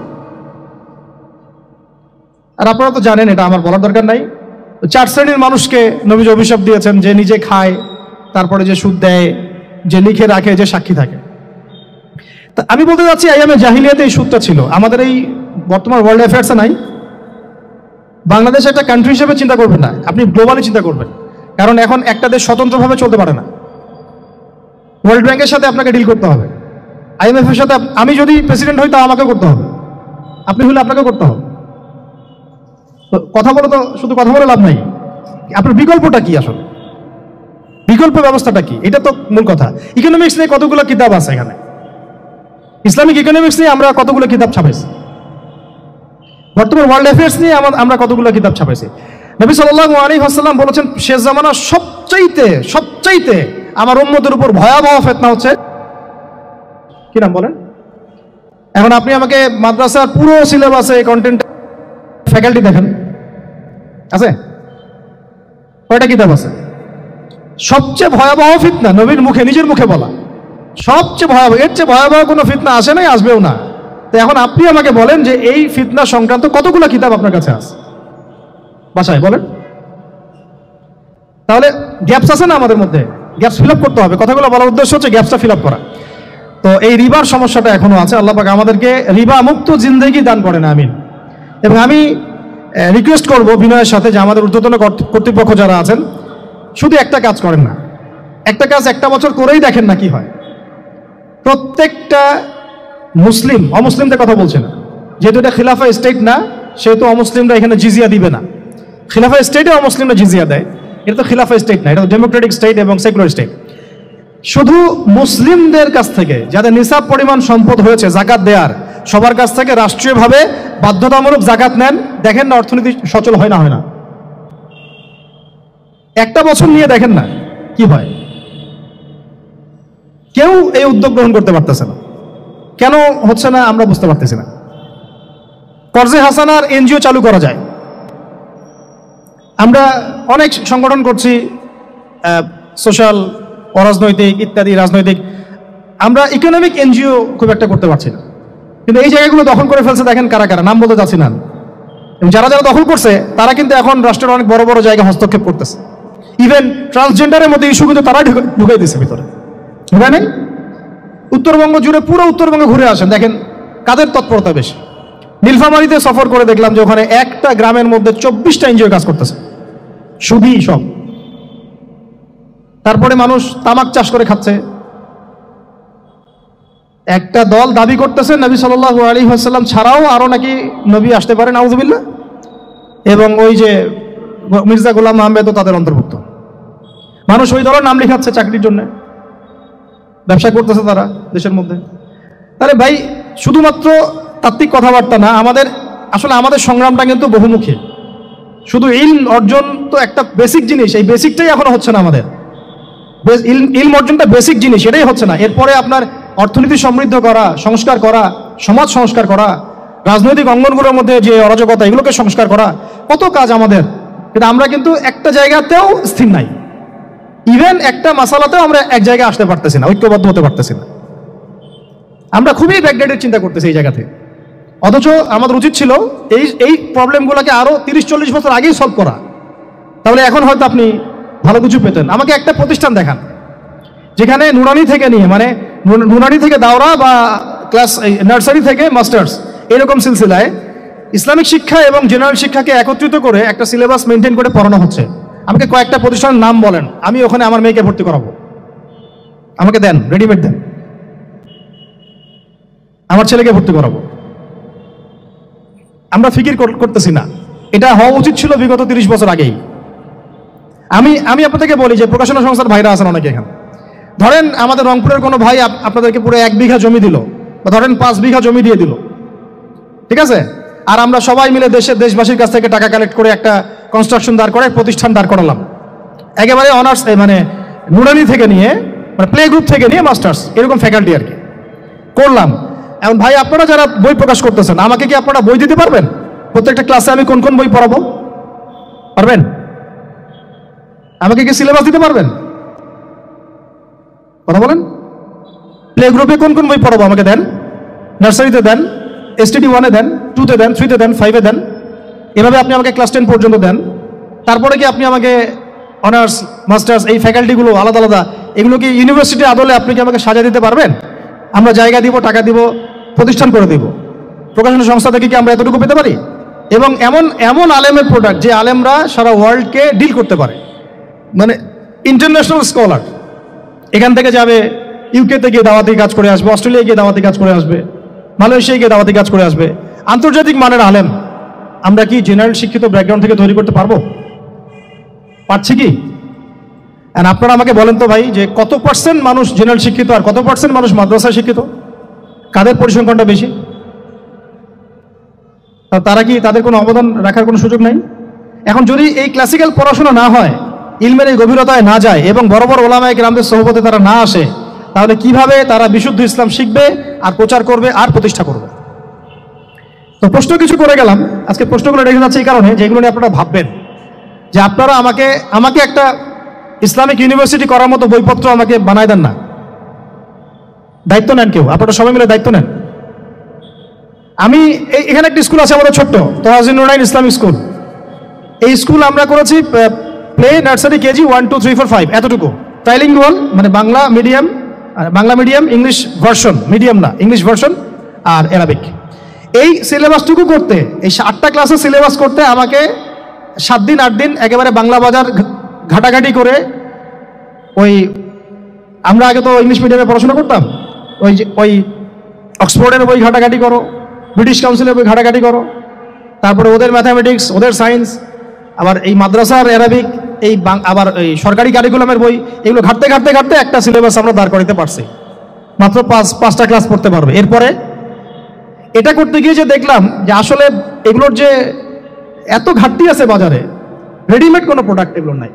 আর আপনারা তো জানেন, এটা আমার বলার দরকার নাই, 4 শ্রেণীর মানুষকে নবীজি অভিশাপ দিয়েছেন, যে নিজে খায়, তারপরে যে সুদ দেয়, যে লিখে রাখে, যে সাক্ষী থাকে। তা আমি বলতে যাচ্ছি, আইয়ামে জাহিলিয়াতে এই সুদটা ছিল, আমাদের এই বর্তমান ওয়ার্ল্ড অ্যাফেয়ার্সে নাই। বাংলাদেশ একটা কান্ট্রি হিসেবে চিন্তা করবেন না, আপনি গ্লোবালি চিন্তা করবেন, কারণ এখন একটা দেশ স্বতন্ত্রভাবে চলতে পারে না। ওয়ার্ল্ড ব্যাংকের সাথে আপনাকে ডিল করতে হবে, IMF এর সাথে। আমি যদি প্রেসিডেন্ট হই তা আমাকে করতে হবে, আপনি হলে আপনাকে করতে হবে। কথা বলে তো শুধু কথা বলে লাভ নাই, আপনার বিকল্পটা কি? আসলে বিকল্প ব্যবস্থাটা কি? এটা তো মূল কথা। ইকোনমিক্স নিয়ে কতগুলো কিতাব আছে এখানে, ইসলামিক ইকোনমিক্স নিয়ে আমরা কতগুলো কিতাব ছাপাইছি, বর্তমান ওয়ার্ল্ড অ্যাফেয়ার্স নিয়ে আমরা কতগুলো কিতাব ছাপাইছি। নবী সাল্লাল্লাহু আলাইহি ওয়াসাল্লাম বলেছেন, শেষ জামানার সবচাইতে আমার উম্মতের উপর ভয়াবহ ফিতনা হচ্ছে, কি নাম বলেন? এখন আপনি আমাকে মাদ্রাসার পুরো সিলেবাসে কন্টেন্ট ফ্যাকাল্টি দেখেন, আছে কয়টা কিতাব আছে? সবচেয়ে ভয়াবহ ফিতনা নবীর মুখে, নিজের মুখে বলা, সবচেয়ে ভয়াবহ, এর চেয়ে ভয়াবহ কোনো ফিতনা আসে নাই, আসবেও না। তো এখন আপনি আমাকে বলেন যে এই ফিতনা সংক্রান্ত কতগুলো কিতাব আপনার কাছে আছে বাসায়, বলেন। তাহলে গ্যাপস আছে না আমাদের মধ্যে, গ্যাপস ফিল আপ করতে হবে। কথাগুলো বলার উদ্দেশ্য হচ্ছে গ্যাপসটা ফিল আপ করা। তো এই রিবার সমস্যাটা এখনো আছে। আল্লাহ পাক আমাদেরকে রিবা মুক্ত জিন্দেগি দান করেন, আমিন। এবং আমি রিকোয়েস্ট করব বিনয়ের সাথে যে আমাদের ঊর্ধ্বতন কর্তৃপক্ষ যারা আছেন, শুধু একটা কাজ করেন না, একটা কাজ একটা বছর করেই দেখেন না কি হয়। প্রত্যেকটা মুসলিম, অমুসলিমদের কথা বলছে না, যেহেতু এটা খিলাফা স্টেট না, সেহেতু অমুসলিমরা এখানে জিজিয়া দিবে না। খিলাফা স্টেটে অমুসলিমরা জিজিয়া দেয়, এটা তো খিলাফা স্টেট না, এটা তো ডেমোক্রেটিক স্টেট এবং সেকুলার স্টেট। শুধু মুসলিমদের কাছ থেকে যাদের নিসাব পরিমাণ সম্পদ হয়েছে জাকাত দেয়ার, সবার কাছ থেকে রাষ্ট্রীয়ভাবে বাধ্যতামূলক জাকাত নেন, দেখেন না অর্থনীতি সচল হয় না। একটা বছর নিয়ে দেখেন না কি হয়। কেউ এই উদ্যোগ গ্রহণ করতে পারতেছে না, কেন হচ্ছে না আমরা বুঝতে পারতেছি না। কর্জে হাসানার এনজিও চালু করা যায়, আমরা অনেক সংগঠন করছি, সোশ্যাল, অরাজনৈতিক ইত্যাদি রাজনৈতিক, আমরা ইকোনমিক এনজিও খুব একটা করতে পারছি না। কিন্তু এই জায়গাগুলো দখল করে ফেলছে, দেখেন কারা কারা, নাম বলতে চাচ্ছি না। এবং যারা দখল করছে তারা কিন্তু এখন রাষ্ট্রের অনেক বড় বড় জায়গায় হস্তক্ষেপ করতেছে। ইভেন ট্রান্সজেন্ডারের মধ্যে ইস্যু কিন্তু তারা ঢুকাই দিচ্ছে ভিতরে, ঢুকায় নাই? উত্তরবঙ্গ জুড়ে, পুরো উত্তরবঙ্গে ঘুরে আসেন, দেখেন কাদের তৎপরতা বেশি। নীলফামারীতে সফর করে দেখলাম যে ওখানে একটা গ্রামের মধ্যে 24টা এনজিও কাজ করতেছে, সুদী সব। তারপরে মানুষ তামাক চাষ করে খাচ্ছে। একটা দল দাবি করতেছে নবী সাল্লাল্লাহু আলাইহি ওয়াসাল্লাম ছাড়াও আরো নাকি নবী আসতে পারেন, নাউযুবিল্লাহ। এবং ওই যে মির্জা গোলাম আহমেদও তাদের অন্তর্ভুক্ত। মানুষ ওই দলের নাম লেখাচ্ছে চাকরির জন্য, ব্যবসা করতেছে তারা দেশের মধ্যে। তাহলে ভাই, শুধুমাত্র তাত্ত্বিক কথাবার্তা না, আমাদের সংগ্রামটা কিন্তু বহুমুখী। শুধু ইলম অর্জন তো একটা বেসিক জিনিস, এই বেসিকটাই এখনো হচ্ছে না আমাদের। ইলম অর্জনটা বেসিক জিনিস, এটাই হচ্ছে না। এরপরে আপনার অর্থনীতি সমৃদ্ধ করা, সংস্কার করা, সমাজ সংস্কার করা, রাজনৈতিক অঙ্গনগুলোর মধ্যে যে অরাজকতা, এগুলোকে সংস্কার করা, কত কাজ আমাদের। কিন্তু আমরা কিন্তু একটা জায়গাতেও স্থির নাই। ইভেন একটা মাসালাতেও আমরা এক জায়গায় আসতে পারতেছি না, ঐক্যবদ্ধ হতে পারতেছি না। আমরা খুবই ব্যাকডেটেড চিন্তা করতেছি এই জায়গাতে। অথচ আমাদের উচিত ছিল এই প্রবলেমগুলোকে আরো 30-40 বছর আগেই সলভ করা। তাহলে এখন হয়তো আপনি ভালো কিছু পেতেন। আমাকে একটা প্রতিষ্ঠান দেখান যেখানে নুরানি থেকে নিয়ে, মানে নুরানি থেকে দাওরা বা ক্লাস নার্সারি থেকে মাস্টার্স, এরকম সিলসিলায় ইসলামিক শিক্ষা এবং জেনারেল শিক্ষাকে একত্রিত করে একটা সিলেবাস মেনটেন করে পড়ানো হচ্ছে। আমাকে কয়েকটা প্রতিষ্ঠানের নাম বলেন, আমি ওখানে আমার মেয়েকে ভর্তি করাবো। আমাকে দেন, রেডিমেড দেন, আমার ছেলেকে ভর্তি করাবো। আমরা ফিকির করতেছি না। এটা হওয়া উচিত ছিল বিগত 30 বছর আগেই। আমি আপনাদেরকে বলি যে প্রকাশনা সংস্থার ভাইরা আছেন অনেকে এখানে, ধরেন আমাদের রংপুরের কোনো ভাই আপনাদেরকে পুরো 1 বিঘা জমি দিল, বা ধরেন 5 বিঘা জমি দিয়ে দিল, ঠিক আছে? আর আমরা সবাই মিলে দেশবাসীর কাছ থেকে টাকা কালেক্ট করে একটা কনস্ট্রাকশন দাঁড় করে প্রতিষ্ঠান দাঁড় করালাম, একেবারে অনার্স মানে নুরানি থেকে নিয়ে, মানে প্লে গ্রুপ থেকে নিয়ে মাস্টার্স, এরকম ফ্যাকাল্টি আর কি করলাম। এখন ভাই আপনারা যারা বই প্রকাশ করতেছেন, আমাকে কি আপনারা বই দিতে পারবেন? প্রত্যেকটা ক্লাসে আমি কোন কোন বই পড়াবো পারবেন? আমাকে কি সিলেবাস দিতে পারবেন? কথা বলেন। প্লে গ্রুপে কোন কোন বই পড়াবো আমাকে দেন, নার্সারিতে দেন, STD 1-এ দেন, 2-তে দেন, 3-তে দেন, 5-এ দেন, এভাবে আপনি আমাকে ক্লাস 10 পর্যন্ত দেন। তারপরে কি আপনি আমাকে অনার্স মাস্টার্স এই ফ্যাকাল্টিগুলো আলাদা আলাদা, এগুলো কি ইউনিভার্সিটি আদলে আপনি কি আমাকে সাজা দিতে পারবেন? আমরা জায়গা দিব, টাকা দিব, প্রতিষ্ঠান করে দিব। প্রকাশনা সংস্থা থেকে কি আমরা এতটুকু পেতে পারি? এবং এমন এমন আলেমের প্রোডাক্ট যে আলেমরা সারা ওয়ার্ল্ডকে ডিল করতে পারে, মানে ইন্টারন্যাশনাল স্কলার, এখান থেকে যাবে ইউকেতে গিয়ে দাওয়াতি কাজ করে আসবে, অস্ট্রেলিয়ায় গিয়ে দাওয়াতি কাজ করে আসবে, মালয়েশিয়ায় গিয়ে দাওয়াতি কাজ করে আসবে, আন্তর্জাতিক মানের আলেম আমরা কি জেনারেল শিক্ষিত ব্যাকগ্রাউন্ড থেকে তৈরি করতে পারবো? পারছি কি? আর আপনারা আমাকে বলেন তো ভাই, যে কত % মানুষ জেনারেল শিক্ষিত আর কত % মানুষ মাদ্রাসায় শিক্ষিত? কাদের পরিসংখ্যানটা বেশি? তারা কি, তাদের কোনো অবদান রাখার কোনো সুযোগ নাই? এখন যদি এই ক্লাসিক্যাল পড়াশোনা না হয়, ইলমের এই গভীরতায় না যায় এবং বড় বড় ওলামায়ে কেরামদের সোহবতে তারা না আসে, তাহলে কিভাবে তারা বিশুদ্ধ ইসলাম শিখবে আর প্রচার করবে আর প্রতিষ্ঠা করবে? তো প্রশ্ন কিছু করে গেলাম। আজকে প্রশ্নগুলো রেখে যাচ্ছে এই কারণে যে এগুলো নিয়ে আপনারা ভাববেন, যে আপনারা আমাকে একটা ইসলামিক ইউনিভার্সিটি করার মতো বইপত্র আমাকে বানায় দেন না। দায়িত্ব নেন কেউ, আপনারা সবাই মিলে দায়িত্ব নেন। আমি এখানে একটা স্কুল আছে আমাদের ছোট্ট, তোহাজিনুর ইসলামিক স্কুল। এই স্কুল আমরা করেছি প্লে, নার্সারি, কেজি 1, 2, 3, 4, 5 এতটুকু, ট্রাইলিঙ্গুয়াল, মানে Bangla medium English version, medium না ইংলিশ ভার্সন আর অ্যারাবিক। এই সিলেবাসটুকু করতে, এই 8টা ক্লাসের সিলেবাস করতে আমাকে 7 দিন 8 দিন একেবারে বাংলা বাজার ঘাটাঘাটি করে, ওই আমরা আগে তো ইংলিশ মিডিয়ামে পড়াশোনা করতাম, ওই অক্সফোর্ডের বই ঘাটাঘাটি করো, ব্রিটিশ কাউন্সিলের বই ঘাটাঘাটি করো, তারপরে ওদের ম্যাথামেটিক্স, ওদের সায়েন্স, আবার এই মাদ্রাসার অ্যারাবিক, আবার এই সরকারি কারিকুলামের বই, এগুলো ঘাটতে ঘাটতে ঘাটতে একটা সিলেবাস আমরা দাঁড় করাতে পারছি। মাত্র 5টা ক্লাস পড়তে পারবে। এরপরে এটা করতে গিয়ে যে দেখলাম যে আসলে এগুলোর যে এত ঘাটতি আছে বাজারে, রেডিমেড কোনো প্রোডাক্ট এগুলো নাই।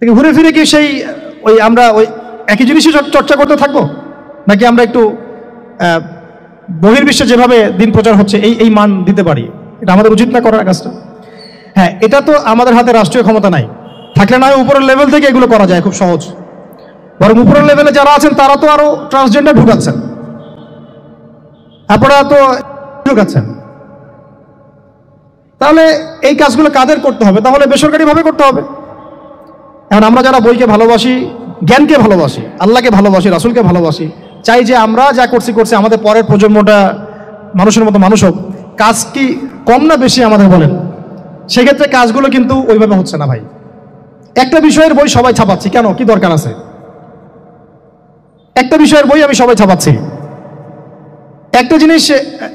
ঘুরে ফিরে কি সেই আমরা একই জিনিসই চর্চা করতে থাকবো, নাকি আমরা একটু বহির্বিশ্বে যেভাবে দিন প্রচার হচ্ছে এই মান দিতে পারি? এটা আমাদের উচিত না করার কাজটা? হ্যাঁ, এটা তো আমাদের হাতে রাষ্ট্রীয় ক্ষমতা নাই, থাকলে না হয় উপরের লেভেল থেকে এগুলো করা যায় খুব সহজ। বরং উপরের লেভেলে যারা আছেন তারা তো আরো ট্রান্সজেন্ডার ঢুকাচ্ছেন, আপনারা তো ঢুকাচ্ছেন। তাহলে এই কাজগুলো কাদের করতে হবে? তাহলে বেসরকারিভাবে করতে হবে। এখন আমরা যারা বইকে ভালোবাসি, জ্ঞানকে ভালোবাসি, আল্লাহকে ভালোবাসি, রাসূলকে ভালোবাসি, চাই যে আমরা যা করছি আমাদের পরের প্রজন্মটা মানুষের মতো মানুষ হোক। কাজ কি কম না বেশি আমাদের বলেন? সেক্ষেত্রে কাজগুলো কিন্তু ওইভাবে হচ্ছে না ভাই। একটা বিষয়ের বই সবাই ছাপাচ্ছি, কেন? কি দরকার আছে? একটা বিষয়ের বই আমি সবাই ছাপাচ্ছি। একটা জিনিস,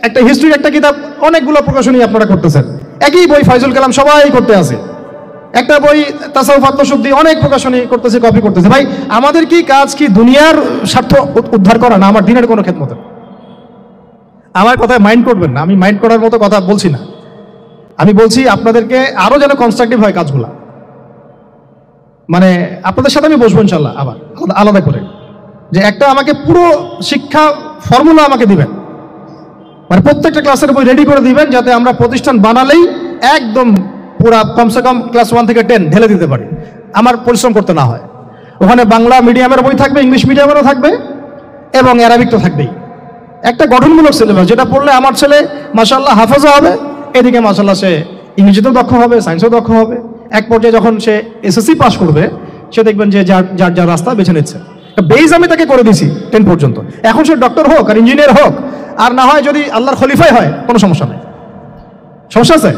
একটা হিস্ট্রির একটা কিতাব অনেকগুলো প্রকাশনী আপনারা করতেছেন, একই বই ফাইজুল কালাম সবাই করতে আছে, একটা বই তাসাউফ আত্মশুদ্ধি অনেক প্রকাশনী করতেছে, কপি করতেছে। ভাই আমাদের কি কাজ কি দুনিয়ার স্বার্থ উদ্ধার করা, না আমার দিনের কোনো খেদমত? আমার কথায় মাইন্ড করবেন না, আমি মাইন্ড করার মতো কথা বলছি না। আমি বলছি আপনাদেরকে আরো যেন কনস্ট্রাকটিভ হয় কাজগুলা। মানে আপনাদের সাথে আমি বসবো ইনশাল্লাহ আবার আলাদা করে, যে একটা আমাকে পুরো শিক্ষা ফর্মুলা আমাকে দিবেন, মানে প্রত্যেকটা ক্লাসের বই রেডি করে দিবেন, যাতে আমরা প্রতিষ্ঠান বানালেই একদম পুরা কমসে কম ক্লাস 1 থেকে 10 ঢেলে দিতে পারি, আমার পরিশ্রম করতে না হয়। ওখানে বাংলা মিডিয়ামের বই থাকবে, ইংলিশ মিডিয়ামেরও থাকবে এবং অ্যারাবিক তো থাকবেই। একটা গঠনমূলক সিলেবাস, যেটা পড়লে আমার ছেলে মাশাআল্লাহ হাফেজও হবে, এদিকে মাশাআল্লাহ সে ইংরেজিতেও দক্ষ হবে, সায়েন্সেও দক্ষ হবে। এক পর্যায়ে যখন সে SSC পাস করবে, সে দেখবেন যে যার রাস্তা বেছে নিচ্ছে। বেজ আমি তাকে করে দিছি 10 পর্যন্ত। এখন সে ডক্টর হোক আর ইঞ্জিনিয়ার হোক আর না হয় যদি আল্লাহর খলিফাই হয় কোনো সমস্যা নেই। সমস্যা আছে?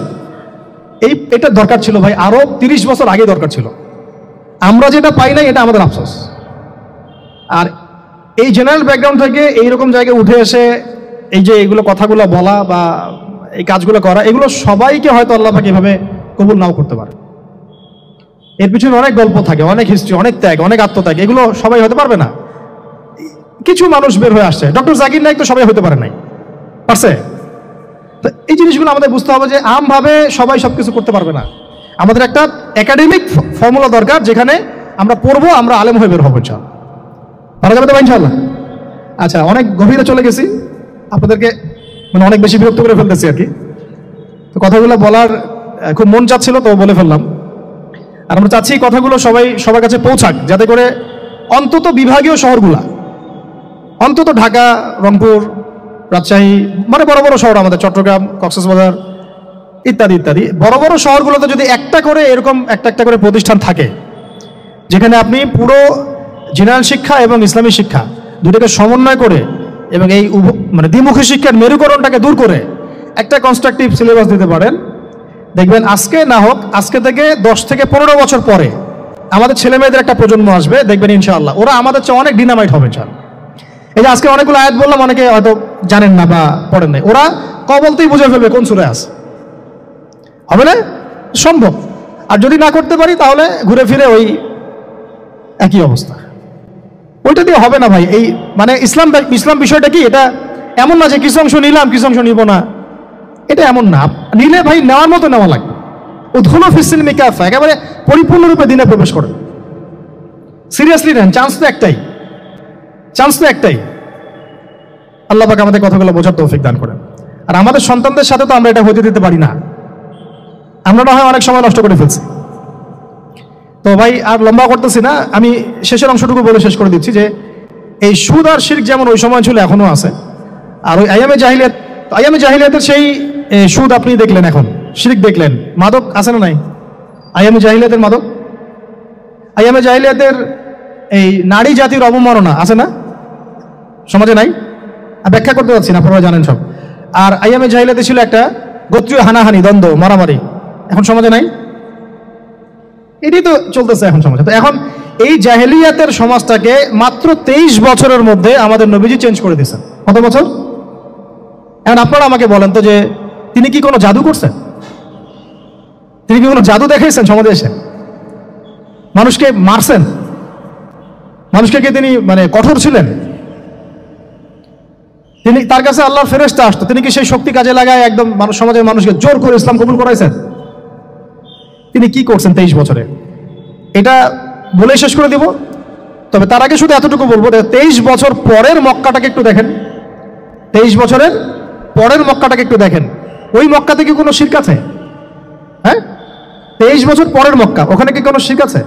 এটা দরকার ছিল ভাই, আরো 30 বছর আগে দরকার ছিল। আমরা যেটা পাই নাই এটা আমাদের আফসোস। আর এই জেনারেল ব্যাকগ্রাউন্ড থেকে এইরকম জায়গায় উঠে এসে এই যে এইগুলো কথাগুলো বলা বা এই কাজগুলো করা, এগুলো সবাইকে হয়তো আল্লাহ পাক এভাবে কবুল নাও করতে পারে। এর পিছনে অনেক গল্প থাকে, অনেক হিস্ট্রি, অনেক ত্যাগ, অনেক আত্মত্যাগ, এগুলো সবাই হতে পারবে না। কিছু মানুষ বের হয়ে আসছে। ডক্টর জাকির নাইক তো সবাই হতে পারে নাই, পারছে? তো এই জিনিসগুলো আমাদের বুঝতে হবে যে আমভাবে সবাই সবকিছু করতে পারবে না। আমাদের একটা একাডেমিক ফর্মুলা দরকার, যেখানে আমরা পড়বো, আমরা আলেম হয়ে বের হবো। ইনশাআল্লাহ পারা যাবে তো ইনশাআল্লাহ? আচ্ছা, অনেক গভীরে চলে গেছি, আপনাদেরকে মানে অনেক বেশি বিরক্ত করে ফেলতেছি আর কি। তো কথাগুলো বলার খুব মন চাচ্ছিল, তো বলে ফেললাম। আর আমরা চাচ্ছি কথাগুলো সবার কাছে পৌঁছাক, যাতে করে অন্তত বিভাগীয় শহরগুলা, অন্তত ঢাকা, রংপুর, রাজশাহী, মানে বড় বড় শহর আমাদের, চট্টগ্রাম, কক্সবাজার ইত্যাদি ইত্যাদি বড় বড় শহরগুলোতে যদি একটা করে এরকম একটা করে প্রতিষ্ঠান থাকে, যেখানে আপনি পুরো জেনারেল শিক্ষা এবং ইসলামী শিক্ষা দুটোকে সমন্বয় করে এবং এই মানে দ্বিমুখী শিক্ষার মেরুকরণটাকে দূর করে একটা কনস্ট্রাকটিভ সিলেবাস দিতে পারেন, দেখবেন আজকে না হোক, আজকে থেকে 10 থেকে 15 বছর পরে আমাদের ছেলে মেয়েদের একটা প্রজন্ম আসবে, দেখবেন ইনশাআল্লাহ ওরা আমাদের চেয়ে অনেক ডিনামাইট হবে। ইনশাআল্লাহ এই যে আজকে অনেকগুলো আয়াত বললাম, অনেকে হয়তো জানেন না বা পড়েন নাই, ওরা বলতেই বুঝে ফেলবে কোন সূরায় আছে। হবে না? সম্ভব। আর যদি না করতে পারি তাহলে ঘুরে ফিরে ওই একই অবস্থা। ওইটা দিয়ে হবে না ভাই। এই মানে ইসলাম বিষয়টা কি, এটা এমন না যে কিছু অংশ নিলাম কিছু অংশ নিব না, এটা এমন না। নিলে ভাই নেওয়ার মতো নেওয়া লাগবে। উদখুলু ফিস-সিলমি কাফা, একেবারে পরিপূর্ণরূপে দিনে প্রবেশ করেন। সিরিয়াসলি নেন, চান্স তো একটাই। আল্লাহ পাক আমাদের কথাগুলো বোঝার তৌফিক দান করেন। আর আমাদের সন্তানদের সাথে তো আমরা এটা হতে দিতে পারি না। আমরা না হয় অনেক সময় নষ্ট করে ফেলছি। তো ভাই আর লম্বা করতেছি না, আমি শেষের অংশটুকু বলে শেষ করে দিচ্ছি যে এই সুদ আর শিরক যেমন ওই সময় ছিল, এখনো আছে। আর ওই আইয়ামে জাহিলিয়াতের সেই সুদ আপনি দেখলেন, এখন শিরক দেখলেন, মাদক আছে না নাই? আইয়ামে জাহিলিয়াতের মাদক, আইয়ামে জাহিলিয়াতের এই নারী জাতির অবমাননা আছে না সমাজে? নাই। ব্যাখ্যা করতে পারছি না, আপনারা জানেন সব। আর আইয়ামে জাহিলিয়াতে ছিল একটা গোত্রীয় হানাহানি, দ্বন্দ্ব, মারামারি, এখন সমাজে নাই। এটাই তো চলতেছে এখন সমাজে। তো এখন এই জাহেলিয়াতের সমাজটাকে মাত্র 23 বছরের মধ্যে আমাদের নবীজি চেঞ্জ করে দিয়েছেন। কত বছর? এখন আপনারা আমাকে বলেন তো যে তিনি কি কোনো জাদু করছেন? তিনি কি কোনো জাদু দেখাইছেন সমাজে এসে? মানুষকে মারছেন? মানুষকে কি তিনি মানে কঠোর ছিলেন? তিনি, তার কাছে আল্লাহর ফেরেশতা আসতো, তিনি কি সেই শক্তি কাজে লাগায় একদম সমাজের মানুষকে জোর করে ইসলাম কবুল করাইছেন? তিনি কি করছেন 23 বছরে? এটা বলে শেষ করে দিব। তবে তার আগে শুধু এতটুকু বলবো, 23 বছর পরের মক্কাটাকে একটু দেখেন। 23 বছরের পরের মক্কাটাকে একটু দেখেন। ওই মক্কাতে কি কোনো শিরক আছে? হ্যাঁ, 23 বছর পরের মক্কা, ওখানে কি কোনো শিরক আছে?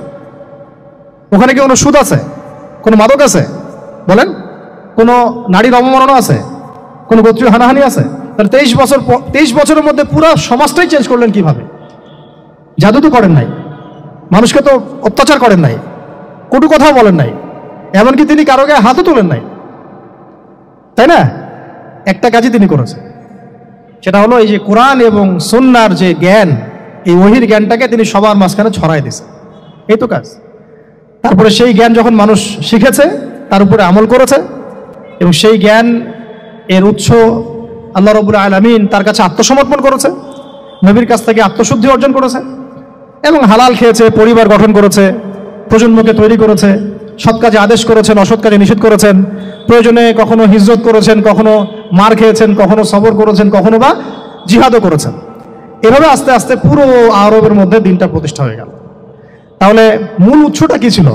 ওখানে কি কোনো সুদ আছে? কোনো মাদক আছে? বলেন। কোনো নারীর অবমাননা আছে? কোনো গোত্রীয় হানাহানি আছে? তাহলে 23 বছরের মধ্যে পুরো সমাজটাই চেঞ্জ করলেন কিভাবে? জাদু তো করেন নাই, মানুষকে তো অত্যাচার করেন নাই, কটু কথাও বলেন নাই, এমনকি তিনি কারো গায়ে হাতও তোলেন নাই, তাই না? একটা কাজই তিনি করেছেন, সেটা হলো এই যে কোরআন এবং সুন্নাহর যে জ্ঞান, এই ওহীর জ্ঞানটাকে তিনি সবার মাঝখানে ছড়াই দিয়েছেন। এই তো কাজ। তারপরে সেই জ্ঞান যখন মানুষ শিখেছে, তার উপরে আমল করেছে, এবং সেই জ্ঞান এর উৎস আল্লাহ রাব্বুল আলামিন, তার কাছে আত্মসমর্পণ করেছে, নবীর কাছ থেকে আত্মশুদ্ধি অর্জন করেছে, এবং হালাল খেয়েছে, পরিবার গঠন করেছে, প্রজন্মকে তৈরি করেছে, সৎ কাজে আদেশ করেছেন, অসৎ কাজে নিষেধ করেছেন, প্রয়োজনে কখনো হিজরত করেছেন, কখনো মার খেয়েছেন, কখনো সবর করেছেন, কখনো বা জিহাদও করেছেন। এভাবে আস্তে আস্তে পুরো আরবের মধ্যে দিনটা প্রতিষ্ঠা হয়ে গেল। তাহলে মূল উৎসটা কি ছিল?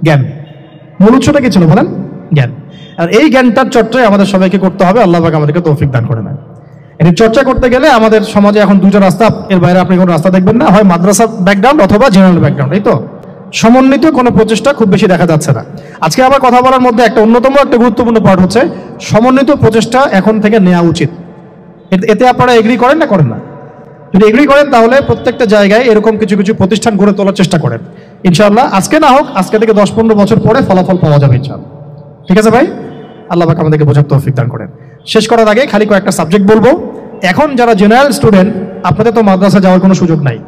জ্ঞান। মূল উৎসটা কি ছিল বলেন? জ্ঞান। আর এই জ্ঞানটার চর্চাই আমাদের সবাইকে করতে হবে। আল্লাহ পাক আমাদেরকে তৌফিক দান করে নেন। এর চর্চা করতে গেলে আমাদের সমাজে এখন দুটো রাস্তা, এর বাইরে আপনি কোনো রাস্তা দেখবেন না, হয় মাদ্রাসা ব্যাকগ্রাউন্ড অথবা জেনারেল ব্যাকগ্রাউন্ড। এই তো সমন্বিত কোনো প্রচেষ্টা খুব বেশি দেখা যাচ্ছে না। আজকে আবার কথা বলার মধ্যে একটা অন্যতম একটা গুরুত্বপূর্ণ পার্ট হচ্ছে সমন্বিত প্রচেষ্টা এখন থেকে নেওয়া উচিত। এতে আপনারা এগ্রি করেন না করেন না? যদি এগ্রি করেন তাহলে প্রত্যেকটা জায়গায় এরকম কিছু কিছু প্রতিষ্ঠান গড়ে তোলার চেষ্টা করেন। ইনশাআল্লাহ আজকে না হোক, আজকে থেকে 10-15 বছর পরে ফলাফল পাওয়া যাবে ইনশাআল্লাহ। ঠিক আছে ভাই? আল্লাহ পাক আমাদেরকে বোঝার তৌফিক দান করেন। শেষ করার আগে খালি কয়েকটা সাবজেক্ট বলবো। এখন যারা জেনারেল স্টুডেন্ট, আপনাদের তো মাদ্রাসা যাওয়ার কোনো সুযোগ নাই,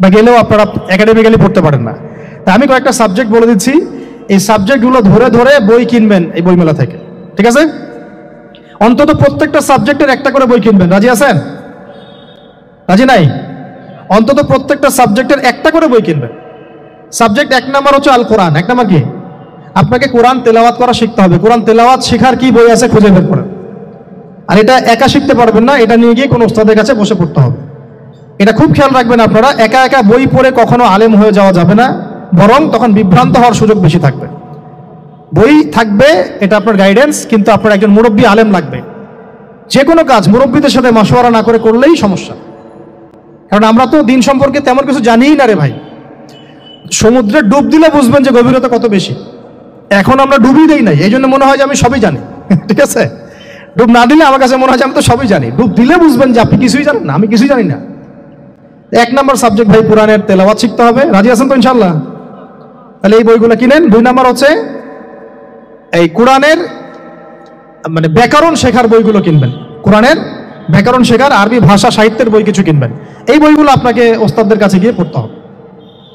বা গেলেও আপনারা একাডেমিক্যালি পড়তে পারেন না। তা আমি কয়েকটা সাবজেক্ট বলে দিচ্ছি, এই সাবজেক্টগুলো ধরে ধরে বই কিনবেন এই বইমেলা থেকে, ঠিক আছে? অন্তত প্রত্যেকটা সাবজেক্টের একটা করে বই কিনবেন। রাজি আছেন? রাজি নাই? অন্তত প্রত্যেকটা সাবজেক্টের একটা করে বই কিনবেন। সাবজেক্ট 1 নাম্বার হচ্ছে আল কোরআন। 1 নাম্বার কি? আপনাকে কোরআন তেলাওয়াত করা শিখতে হবে। কোরআন তেলাওয়াত শেখার কি বই আছে খুঁজে বের করেন। আর এটা একা শিখতে পারবেন না, এটা নিয়ে গিয়ে কোনো ওস্তাদের কাছে বসে পড়তে হবে। এটা খুব খেয়াল রাখবেন আপনারা, একা একা বই পড়ে কখনো আলেম হয়ে যাওয়া যাবে না, বরং তখন বিভ্রান্ত হওয়ার সুযোগ বেশি থাকবে। বই থাকবে, এটা আপনার গাইডেন্স, কিন্তু আপনার একজন মুরব্বী আলেম লাগবে। যে কোনো কাজ মুরব্বীদের সাথে মাশওয়ারা না করে করলেই সমস্যা। কারণ আমরা তো দিন সম্পর্কে তেমন কিছু জানিই না রে ভাই। সমুদ্রে ডুব দিলে বুঝবেন যে গভীরতা কত বেশি। এখন আমরা ডুবই দেই নাই, এই জন্য মনে হয় যে আমি সবই জানি। ঠিক আছে? ডুব না দিলে আমার কাছে মনে হয় যে আমি তো সবই জানি। ডুব দিলে বুঝবেন যে আপনি কিছুই জানেন না, আমি কিছুই জানি না। 1 নাম্বার সাবজেক্ট ভাই কোরআনের তেলাওয়াত শিখতে হবে। রাজি আছেন তো ইনশাল্লাহ? তাহলে এই বইগুলো কিনেন। 2 নাম্বার হচ্ছে এই কোরআনের মানে ব্যাকরণ শেখার বইগুলো কিনবেন। কোরআনের ব্যাকরণ শেখার আরবি ভাষা সাহিত্যের বই কিছু কিনবেন। এই বইগুলো আপনাকে ওস্তাদদের কাছে গিয়ে পড়তে হবে,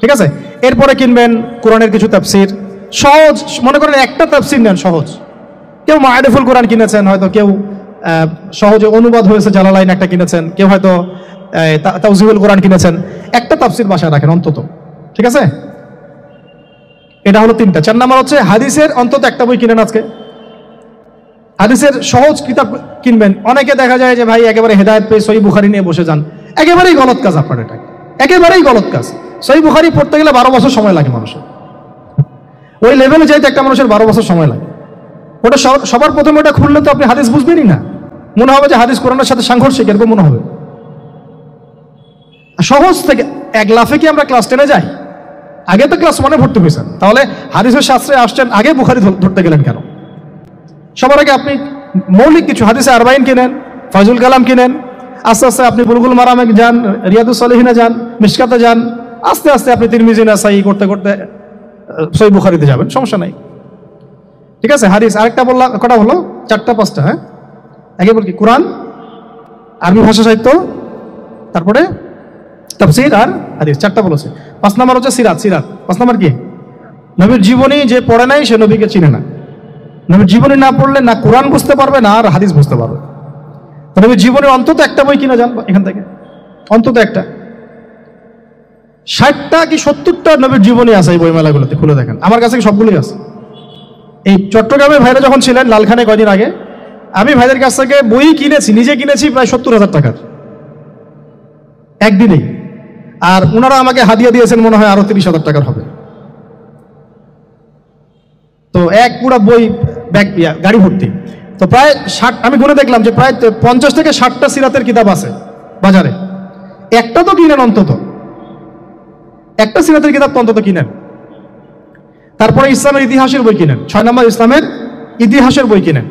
ঠিক আছে? এরপরে কিনবেন কোরআনের কিছু তাফসির, সহজ। মনে করেন একটা তাফসির নেন সহজ। কেউ মারিফুল কোরআন কিনেছেন, হয়তো কেউ সহজে অনুবাদ হয়েছে জালালাইন একটা কিনেছেন, কেউ হয়তো তাওজিহুল কোরআন কিনেছেন। একটা তাফসির বাসায় রাখেন অন্তত, ঠিক আছে? এটা হলো 3টা। 4 নাম্বার হচ্ছে হাদিসের অন্তত একটা বই কিনেন আজকে। হাদিসের সহজ কিতাব কিনবেন। অনেকে দেখা যায় যে ভাই একেবারে হেদায়েত পেয়ে সহিহ বুখারী নিয়ে বসে যান। একেবারেই গলত কাজ আপনার, এটা একেবারেই গলত কাজ। সহিহ বুখারী পড়তে গেলে 12 বছর সময় লাগে মানুষের। ওই লেভেলে যাইতে একটা মানুষের 12 বছর সময় লাগে। ওটা সবার প্রথমে ওটা খুললে তো আপনি হাদিস বুঝবেনই না, মনে হবে যে হাদিস কোরআনের সাথে সাংঘর্ষিক, এরকম মনে হবে। সহজ থেকে এক লাফে কি আমরা ক্লাস 10-এ যাই? আগে তো ক্লাস 1-এ ভর্তি হয়েছেন, তাহলে হাদিসের শাস্ত্রে আসছেন, আগে বুখারী ধরতে গেলেন কেন? সবার আগে আপনি মৌলিক কিছু হাদিসে আরবাইন কিনেন, ফাজুল কালাম কিনেন। আস্তে আস্তে আপনি বুলুগুল মারামে যান, রিয়াদুস সালিহিনে যান, মিশকাতে যান। আস্তে আস্তে আপনি তিরমিজি নাসাই করতে করতে সহিহ বুখারীতে যাবেন, সমস্যা নাই, ঠিক আছে? হাদিস আরেকটা বললাম, কটা হলো? 4টা 5টা। হ্যাঁ, আগে বল কি? কোরআন, আরবি ভাষা সাহিত্য, তারপরে তাফসীর আর হাদিস। 4টা বলেছে। 5 নাম্বার হচ্ছে সিরাত। 5 নাম্বার কি? নবীর জীবনী যে পড়ে নাই সে নবীকে চিনে না। নবীর জীবনী না পড়লে না কোরআন বুঝতে পারবে না আর হাদিস বুঝতে পারবে। তো নবীর জীবনের অন্তত একটা বই কিনে যান এখান থেকে, অন্তত একটা। 60টা কি 70টা নবীর জীবনী আছে এই বইমেলাগুলোতে, খুলে দেখেন। আমার কাছে সবগুলোই আছে। এই চট্টগ্রামে ভাইরা যখন ছিলেন লালখানে কয়দিন আগে, আমি ভাইদের কাছ থেকে বই কিনেছি, নিজে কিনেছি প্রায় 70,000 টাকার একদিনেই। আর ওনারা আমাকে হাদিয়া দিয়েছেন মনে হয় আরো 30,000 টাকার হবে। তো এক পুরো বই ব্যাগ গাড়ি ভর্তি। তো প্রায় 60, আমি গুনে দেখলাম যে প্রায় 50 থেকে 60টা সিরাতের কিতাব আছে বাজারে। একটা তো কিনেন, অন্তত একটা সিরাতের কিতাব তো অন্তত কিনেন। তারপরে ইসলামের ইতিহাসের বই কিনেন। 6 নাম্বার ইসলামের ইতিহাসের বই কিনেন।